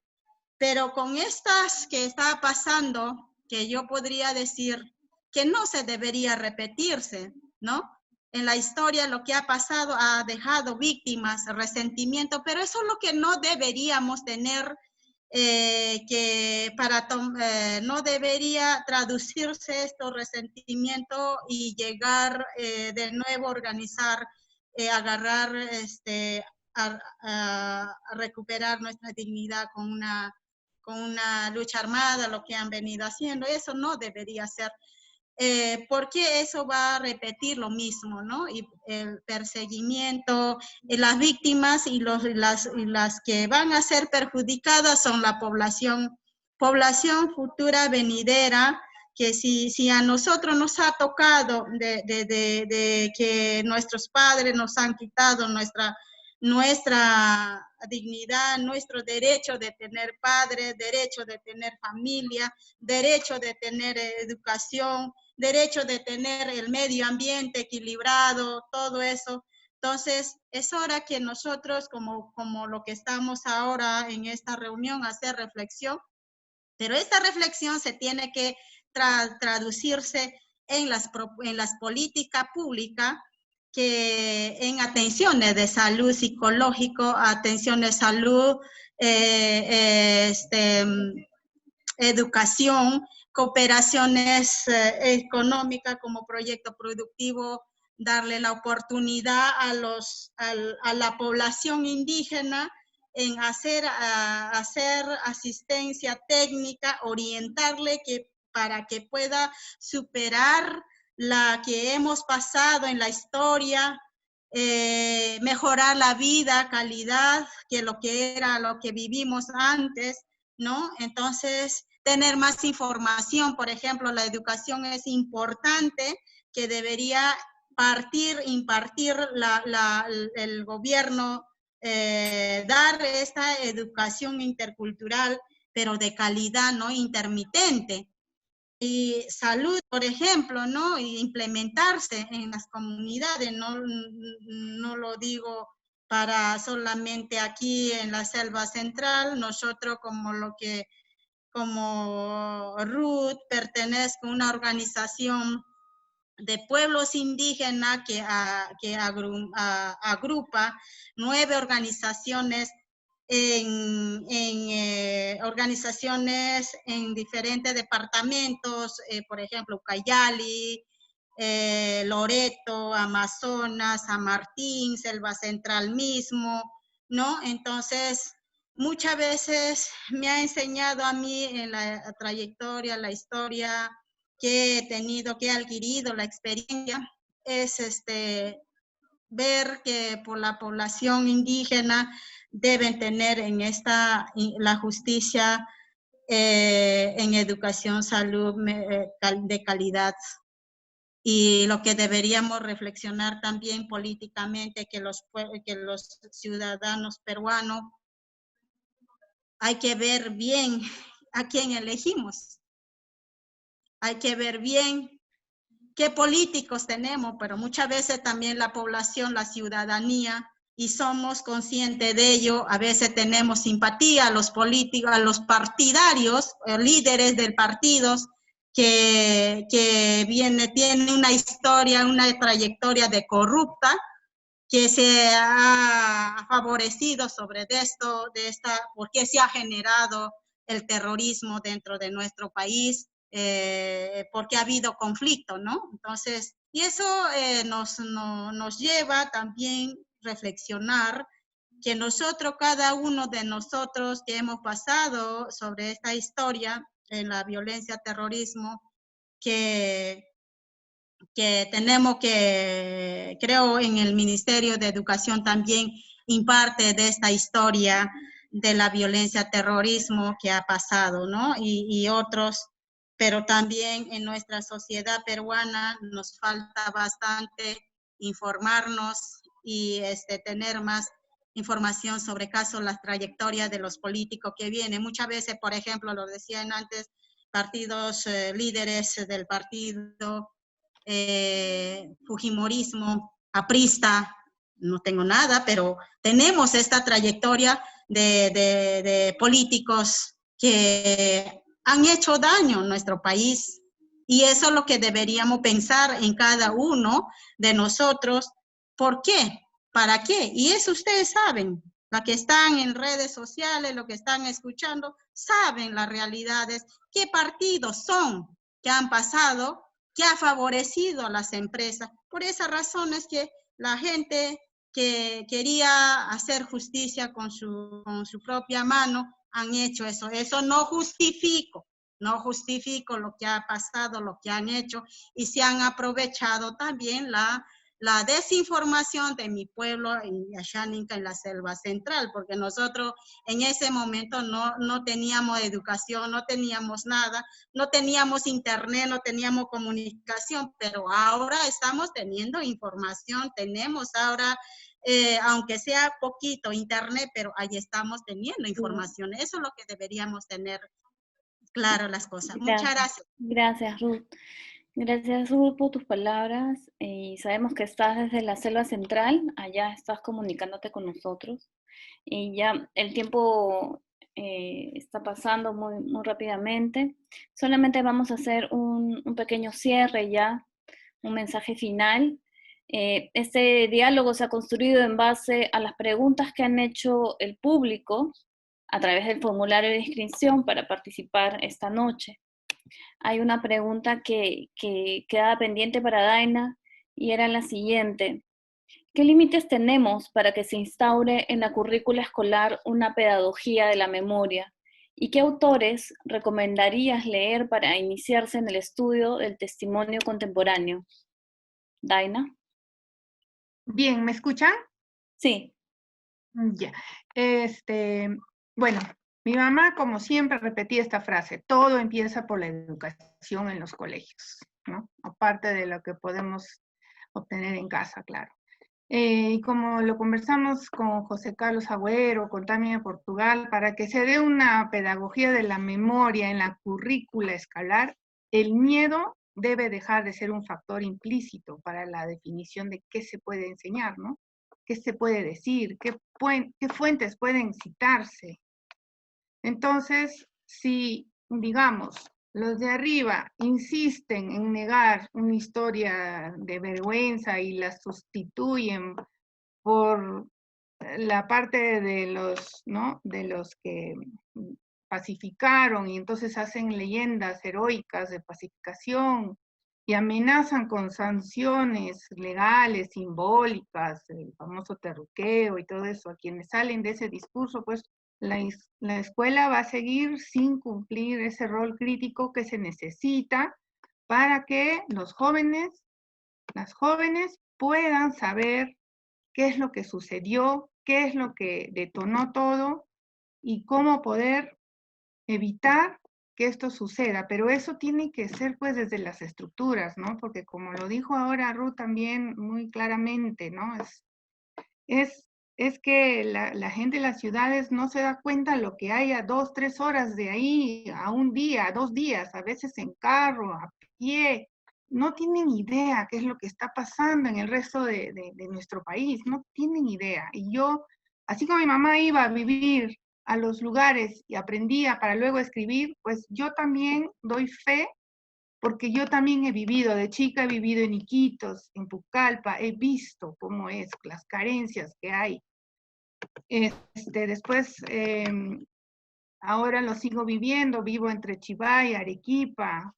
pero con estas que está pasando, que yo podría decir que no se debería repetirse, ¿no? En la historia lo que ha pasado ha dejado víctimas, resentimiento, pero eso es lo que no deberíamos tener, no debería traducirse estos resentimientos y llegar de nuevo a organizar, agarrar, a recuperar nuestra dignidad con una lucha armada, lo que han venido haciendo. Eso no debería ser, porque eso va a repetir lo mismo, ¿no? Y el perseguimiento, las víctimas y las que van a ser perjudicadas son la población futura venidera, que si a nosotros nos ha tocado de que nuestros padres nos han quitado nuestra dignidad, nuestro derecho de tener padres, derecho de tener familia, derecho de tener educación, derecho de tener el medio ambiente equilibrado, todo eso. Entonces, es hora que nosotros, como lo que estamos ahora en esta reunión, hacer reflexión, pero esta reflexión se tiene que traducirse en las políticas públicas, que en atenciones de salud psicológico, atenciones de salud, educación, cooperaciones económicas como proyecto productivo, darle la oportunidad a la población indígena en hacer asistencia técnica, orientarle para que pueda superar la que hemos pasado en la historia, mejorar la vida, calidad, que lo que vivimos antes, ¿no? Entonces, tener más información, por ejemplo, la educación es importante, que debería impartir el gobierno, dar esta educación intercultural, pero de calidad, ¿no? Intermitente. Y salud, por ejemplo, ¿no? Y implementarse en las comunidades, no lo digo para solamente aquí en la selva central. Nosotros como Ruth pertenezco a una organización de pueblos indígenas que agrupa 9 organizaciones organizaciones en diferentes departamentos, por ejemplo, Ucayali, Loreto, Amazonas, San Martín, Selva Central mismo, ¿no? Entonces, muchas veces me ha enseñado a mí en la trayectoria, la historia que he tenido, que he adquirido, la experiencia, es ver que por la población indígena deben tener la justicia en educación, salud de calidad. Y lo que deberíamos reflexionar también políticamente, que los ciudadanos peruanos hay que ver bien a quién elegimos. Hay que ver bien qué políticos tenemos, pero muchas veces también la población, la ciudadanía, y somos conscientes de ello, a veces tenemos simpatía a los políticos, a los partidarios, líderes del partidos, que tienen una historia, una trayectoria de corrupta, que se ha favorecido sobre porque se ha generado el terrorismo dentro de nuestro país, porque ha habido conflicto, ¿no? Entonces, y eso nos lleva también a reflexionar que nosotros, cada uno de nosotros que hemos pasado sobre esta historia en la violencia, terrorismo, que tenemos que, creo, en el Ministerio de Educación también imparte de esta historia de la violencia, terrorismo que ha pasado, ¿no? Y otros, pero también en nuestra sociedad peruana nos falta bastante informarnos y tener más información sobre casos, las trayectorias de los políticos que vienen. Muchas veces, por ejemplo, lo decían antes, partidos, líderes del partido, fujimorismo, aprista, no tengo nada, pero tenemos esta trayectoria de políticos que han hecho daño a nuestro país, y eso es lo que deberíamos pensar en cada uno de nosotros. ¿Por qué? ¿Para qué? Y eso ustedes saben, los que están en redes sociales, los que están escuchando, saben las realidades, qué partidos son que han pasado, que ha favorecido a las empresas. Por esa razón es que la gente que quería hacer justicia con su propia mano han hecho eso. Eso no justifico lo que ha pasado, lo que han hecho, y se han aprovechado también la desinformación de mi pueblo en Ashaninka, en la selva central, porque nosotros en ese momento no teníamos educación, no teníamos nada, no teníamos internet, no teníamos comunicación, pero ahora estamos teniendo información, tenemos ahora, aunque sea poquito internet, pero ahí estamos teniendo información. Eso es lo que deberíamos tener claro las cosas. Muchas gracias. Gracias, Ruth. Gracias, Ruth, por tus palabras. Y sabemos que estás desde la selva central, allá estás comunicándote con nosotros. Y ya el tiempo está pasando muy, muy rápidamente. Solamente vamos a hacer un pequeño cierre ya, un mensaje final. Este diálogo se ha construido en base a las preguntas que han hecho el público a través del formulario de inscripción para participar esta noche. Hay una pregunta que quedaba pendiente para Daina y era la siguiente. ¿Qué límites tenemos para que se instaure en la currícula escolar una pedagogía de la memoria? ¿Y qué autores recomendarías leer para iniciarse en el estudio del testimonio contemporáneo? Daina. Bien, ¿me escuchan? Sí. Ya. Bueno, mi mamá, como siempre, repetía esta frase: todo empieza por la educación en los colegios, ¿no? Aparte de lo que podemos obtener en casa, claro. y como lo conversamos con José Carlos Agüero, con Tania de Portugal, para que se dé una pedagogía de la memoria en la currícula escolar, el miedo debe dejar de ser un factor implícito para la definición de qué se puede enseñar, ¿no? ¿Qué se puede decir? ¿Qué fuentes pueden citarse? Entonces, si, digamos, los de arriba insisten en negar una historia de vergüenza y la sustituyen por la parte de los, ¿no? De los que pacificaron y entonces hacen leyendas heroicas de pacificación y amenazan con sanciones legales, simbólicas, el famoso terruqueo y todo eso. A quienes salen de ese discurso, pues la escuela va a seguir sin cumplir ese rol crítico que se necesita para que los jóvenes, las jóvenes puedan saber qué es lo que sucedió, qué es lo que detonó todo y cómo poder evitar que esto suceda. Pero eso tiene que ser pues desde las estructuras, ¿no? Porque como lo dijo ahora Ruth también muy claramente, ¿no? Es que la gente de las ciudades no se da cuenta lo que hay a 2, 3 horas de ahí, a un día, a 2 días, a veces en carro, a pie. No tienen idea qué es lo que está pasando en el resto de nuestro país, no tienen idea. Y yo, así como mi mamá iba a vivir a los lugares y aprendía para luego escribir, pues yo también doy fe porque yo también he vivido, de chica he vivido en Iquitos, en Pucallpa, he visto cómo es, las carencias que hay. Después, ahora lo sigo viviendo, vivo entre Chivay, Arequipa.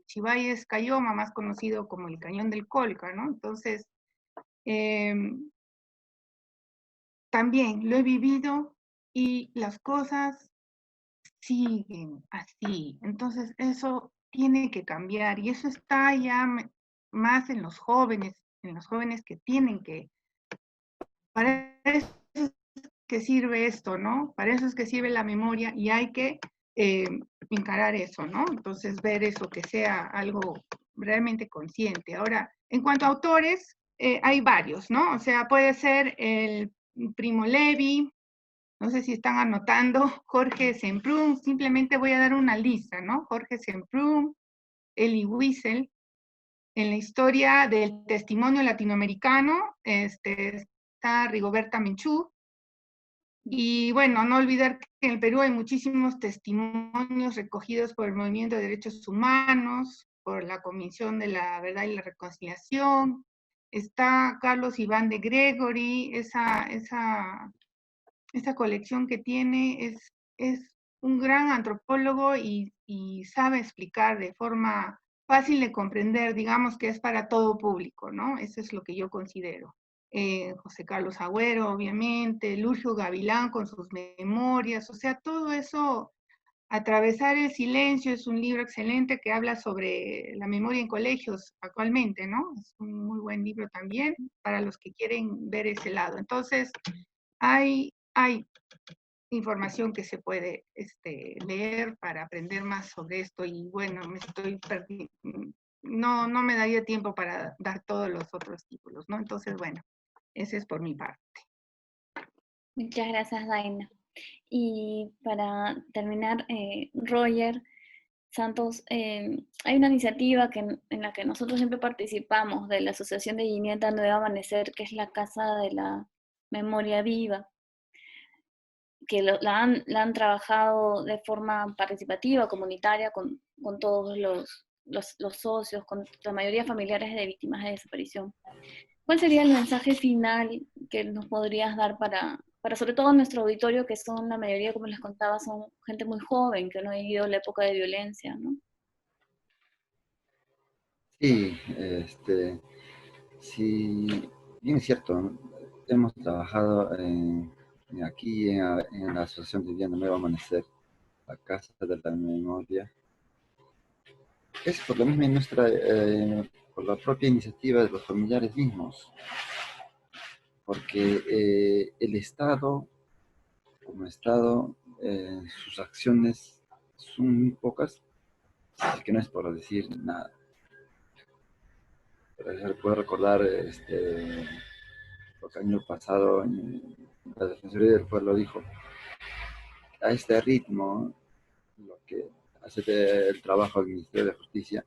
Chivay es Cayoma, más conocido como el Cañón del Colca, ¿no? Entonces, también lo he vivido y las cosas siguen así. Entonces, eso tiene que cambiar y eso está ya más en los jóvenes que tienen que, para eso es que sirve esto, ¿no? Para eso es que sirve la memoria y hay que encarar eso, ¿no? Entonces, ver eso que sea algo realmente consciente. Ahora, en cuanto a autores, hay varios, ¿no? O sea, puede ser el Primo Levi, no sé si están anotando, Jorge Semprún, simplemente voy a dar una lista, ¿no? Jorge Semprún, Elie Wiesel. En la historia del testimonio latinoamericano está Rigoberta Menchú. Y bueno, no olvidar que en el Perú hay muchísimos testimonios recogidos por el Movimiento de Derechos Humanos, por la Comisión de la Verdad y la Reconciliación. Está Carlos Iván de Gregory, esa colección que tiene es un gran antropólogo y sabe explicar de forma fácil de comprender, digamos que es para todo público, ¿no? Eso es lo que yo considero. José Carlos Agüero, obviamente, Lucio Gavilán con sus memorias, o sea, todo eso, Atravesar el silencio es un libro excelente que habla sobre la memoria en colegios actualmente, ¿no? Es un muy buen libro también para los que quieren ver ese lado. Entonces, hay información que se puede leer para aprender más sobre esto y bueno, me estoy perdiendo, no me daría tiempo para dar todos los otros títulos, ¿no? Entonces, bueno, ese es por mi parte. Muchas gracias, Daina. Y para terminar, Roger Santos, hay una iniciativa en la que nosotros siempre participamos de la Asociación de Guineta Nuevo Amanecer, que es la Casa de la Memoria Viva, que la han trabajado de forma participativa, comunitaria, con todos los socios, con la mayoría de familiares de víctimas de desaparición. ¿Cuál sería el mensaje final que nos podrías dar para sobre todo nuestro auditorio, que son la mayoría, como les contaba, son gente muy joven, que no ha vivido la época de violencia, ¿no? Sí, sí, bien es cierto, hemos trabajado aquí en la Asociación de Vivienda Nuevo Amanecer, la Casa de la Memoria. Es por la misma por la propia iniciativa de los familiares mismos, porque el Estado, como Estado, sus acciones son muy pocas, así que no es por decir nada. Puedo recordar porque el año pasado la Defensoría del Pueblo dijo, a este ritmo, lo que hace el trabajo del Ministerio de Justicia,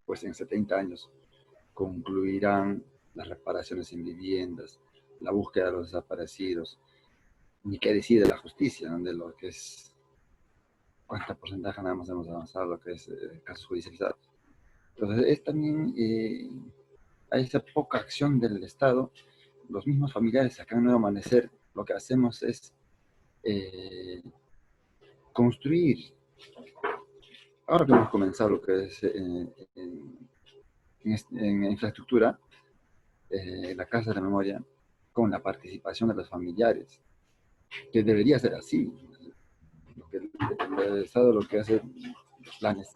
pues en 70 años concluirán las reparaciones en viviendas, la búsqueda de los desaparecidos, ni qué decir de la justicia, ¿no? De lo que es, cuánto porcentaje nada más hemos avanzado, lo que es casos judicializados. Entonces, es también, hay esa poca acción del Estado. Los mismos familiares acá en Nuevo Amanecer, lo que hacemos es construir. Ahora que hemos comenzado lo que es en infraestructura, la Casa de la Memoria, con la participación de los familiares, que debería ser así. El Estado lo que hace, los planes,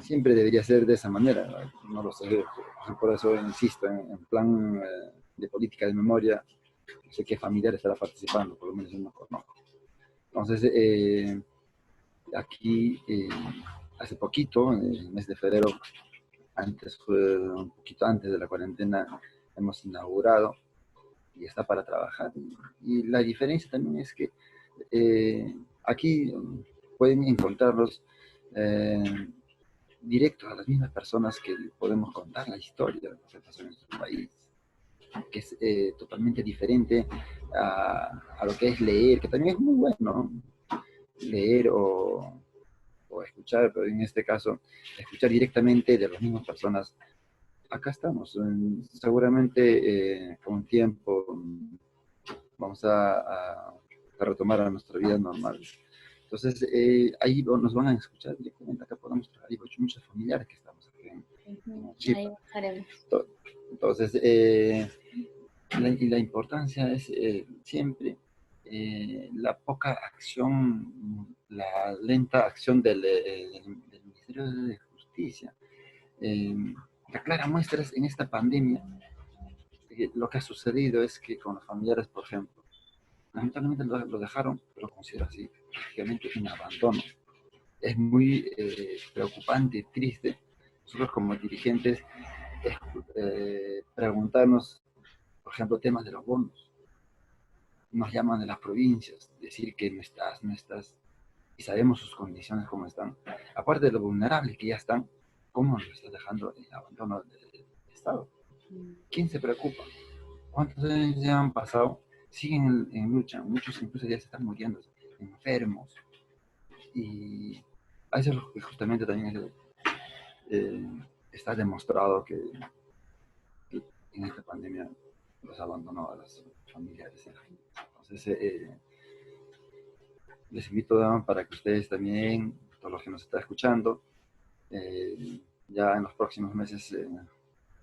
siempre debería ser de esa manera. No lo sé, por eso insisto en plan de política de memoria. No sé qué familiar estará participando, por lo menos yo no conozco. Entonces, aquí, hace poquito, en el mes de febrero, un poquito antes de la cuarentena, hemos inaugurado y está para trabajar. Y la diferencia también es que aquí pueden encontrarlos directos a las mismas personas que podemos contar la historia de lo que pasó en nuestro país, que es totalmente diferente a lo que es leer, que también es muy bueno, leer o escuchar, pero en este caso, escuchar directamente de las mismas personas. Acá estamos, seguramente con tiempo vamos a retomar a nuestra vida normal. Entonces, ahí nos van a escuchar directamente, acá podemos traer muchos familiares que estamos aquí en Chile. Ahí estaremos. Entonces, la importancia es siempre la poca acción, la lenta acción del Ministerio de Justicia. La clara muestra es en esta pandemia, lo que ha sucedido es que con los familiares, por ejemplo, lamentablemente lo dejaron, pero lo considero así, prácticamente un abandono. Es muy preocupante y triste nosotros como dirigentes preguntarnos, por ejemplo, temas de los bonos. Nos llaman de las provincias, decir que no estás, y sabemos sus condiciones cómo están. Aparte de lo vulnerables que ya están, ¿cómo nos está dejando el abandono del Estado? ¿Quién se preocupa? ¿Cuántos años ya han pasado? Siguen en lucha, muchos incluso ya se están muriendo, enfermos. Y a eso es lo que justamente también está demostrado que en esta pandemia los abandonó a las familiares. Entonces, les invito para que ustedes también, todos los que nos están escuchando, ya en los próximos meses,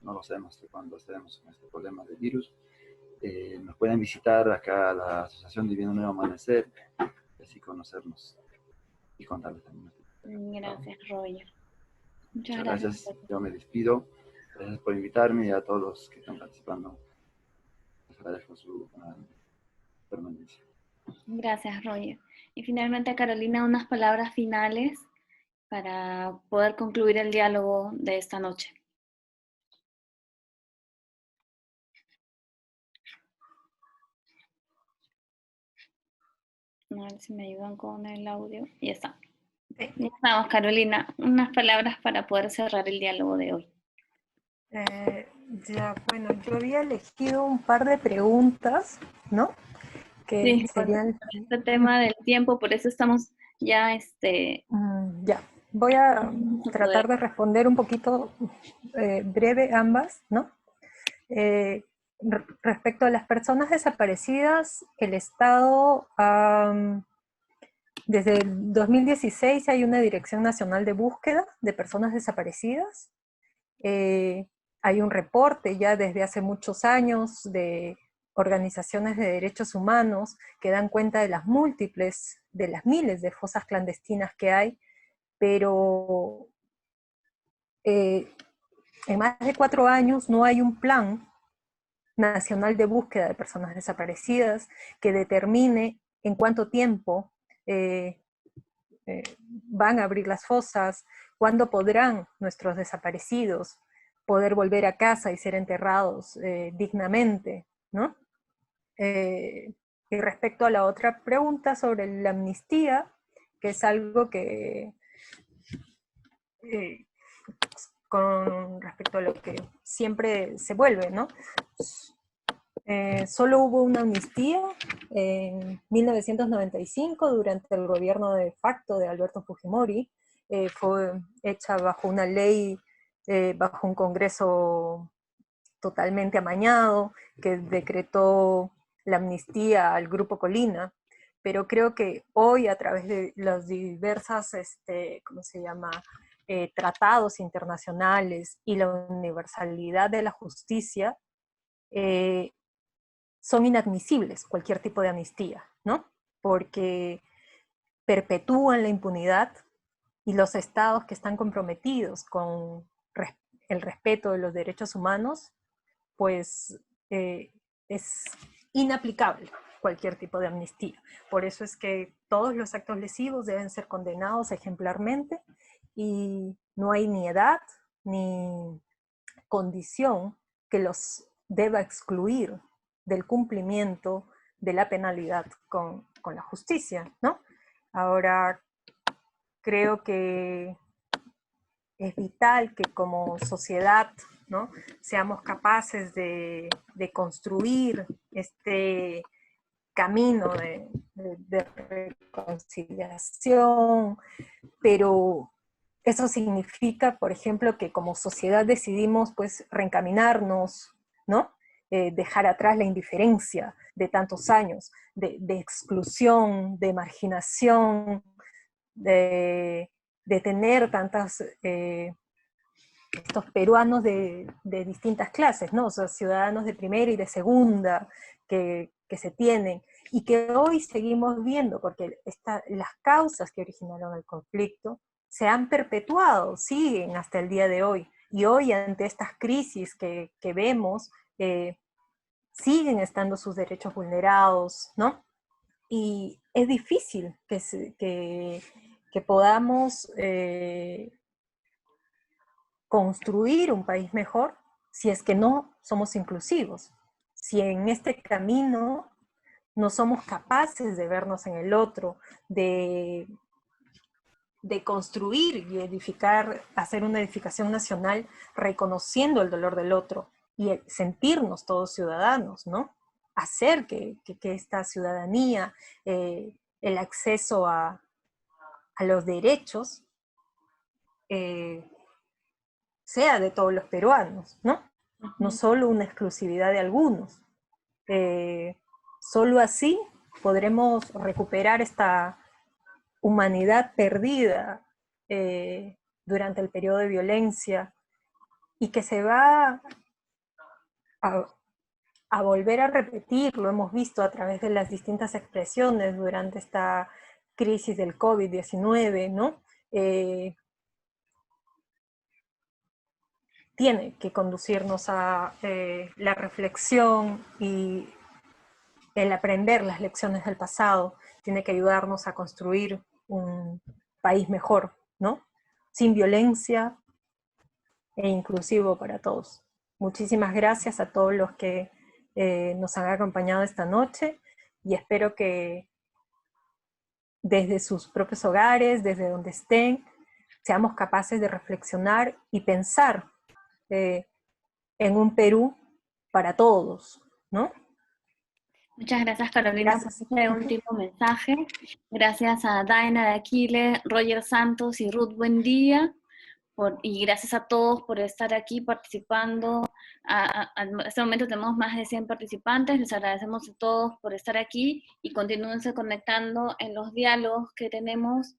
no lo sabemos hasta cuándo estaremos con este problema del virus, nos pueden visitar acá a la Asociación Divino Nuevo Amanecer, y así conocernos y contarles también. Gracias, Roger. Muchas gracias. Yo me despido. Gracias por invitarme y a todos los que están participando. Les agradezco su permanencia. Gracias, Roger. Y finalmente, Carolina, unas palabras finales para poder concluir el diálogo de esta noche. A ver si me ayudan con el audio. Ya está. Ya estamos, Carolina. Unas palabras para poder cerrar el diálogo de hoy. Bueno, yo había elegido un par de preguntas, ¿no? Que sí, serían... este tema del tiempo, por eso estamos ya... Ya, voy a tratar de responder un poquito breve ambas, ¿no? Respecto a las personas desaparecidas, el Estado, desde el 2016 hay una Dirección Nacional de Búsqueda de Personas Desaparecidas. Hay un reporte ya desde hace muchos años de organizaciones de derechos humanos que dan cuenta de las múltiples, de las miles de fosas clandestinas que hay, pero en más de 4 años no hay un plan nacional de búsqueda de personas desaparecidas que determine en cuánto tiempo van a abrir las fosas, cuándo podrán nuestros desaparecidos poder volver a casa y ser enterrados dignamente, ¿no? Y respecto a la otra pregunta sobre la amnistía, que es algo que, con respecto a lo que siempre se vuelve, ¿no? Solo hubo una amnistía en 1995 durante el gobierno de facto de Alberto Fujimori. Fue hecha bajo una ley, bajo un congreso totalmente amañado, que decretó la amnistía al Grupo Colina, pero creo que hoy a través de las diversas, ¿cómo se llama?, tratados internacionales y la universalidad de la justicia, son inadmisibles cualquier tipo de amnistía, ¿no? Porque perpetúan la impunidad y los estados que están comprometidos con el respeto de los derechos humanos, pues es inaplicable cualquier tipo de amnistía. Por eso es que todos los actos lesivos deben ser condenados ejemplarmente y no hay ni edad ni condición que los deba excluir del cumplimiento de la penalidad con la justicia, ¿no? Ahora, creo que es vital que como sociedad, ¿no?, seamos capaces de construir este camino de reconciliación, pero eso significa, por ejemplo, que como sociedad decidimos pues reencaminarnos, ¿no? Dejar atrás la indiferencia de tantos años, de exclusión, de marginación, de tener tantas, estos peruanos de distintas clases, ¿no? O sea, ciudadanos de primera y de segunda que se tienen, y que hoy seguimos viendo, porque las causas que originaron el conflicto se han perpetuado, siguen hasta el día de hoy, y hoy ante estas crisis que vemos, siguen estando sus derechos vulnerados, ¿no? Y es difícil que podamos construir un país mejor si es que no somos inclusivos, si en este camino no somos capaces de vernos en el otro, de construir y edificar, hacer una edificación nacional reconociendo el dolor del otro y sentirnos todos ciudadanos, ¿no? Hacer que esta ciudadanía, el acceso a los derechos, sea de todos los peruanos, ¿no? No solo una exclusividad de algunos. Solo así podremos recuperar esta humanidad perdida durante el periodo de violencia y que se va a volver a repetir, lo hemos visto a través de las distintas expresiones durante esta crisis del COVID-19, ¿no? Tiene que conducirnos a la reflexión y el aprender las lecciones del pasado, tiene que ayudarnos a construir un país mejor, ¿no? Sin violencia e inclusivo para todos. Muchísimas gracias a todos los que nos han acompañado esta noche y espero que desde sus propios hogares, desde donde estén, seamos capaces de reflexionar y pensar en un Perú para todos, ¿no? Muchas gracias, Carolina, Gracias. por este último mensaje. Gracias a Daina de Aquile, Roger Santos y Ruth Buendía. Y gracias a todos por estar aquí participando. En este momento tenemos más de 100 participantes. Les agradecemos a todos por estar aquí y continúense conectando en los diálogos que tenemos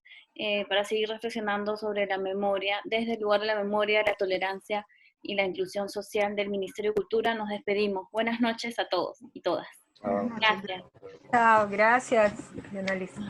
para seguir reflexionando sobre la memoria. Desde el lugar de la memoria, la tolerancia y la inclusión social del Ministerio de Cultura nos despedimos. Buenas noches a todos y todas. Gracias. Chao, gracias, Annalisa.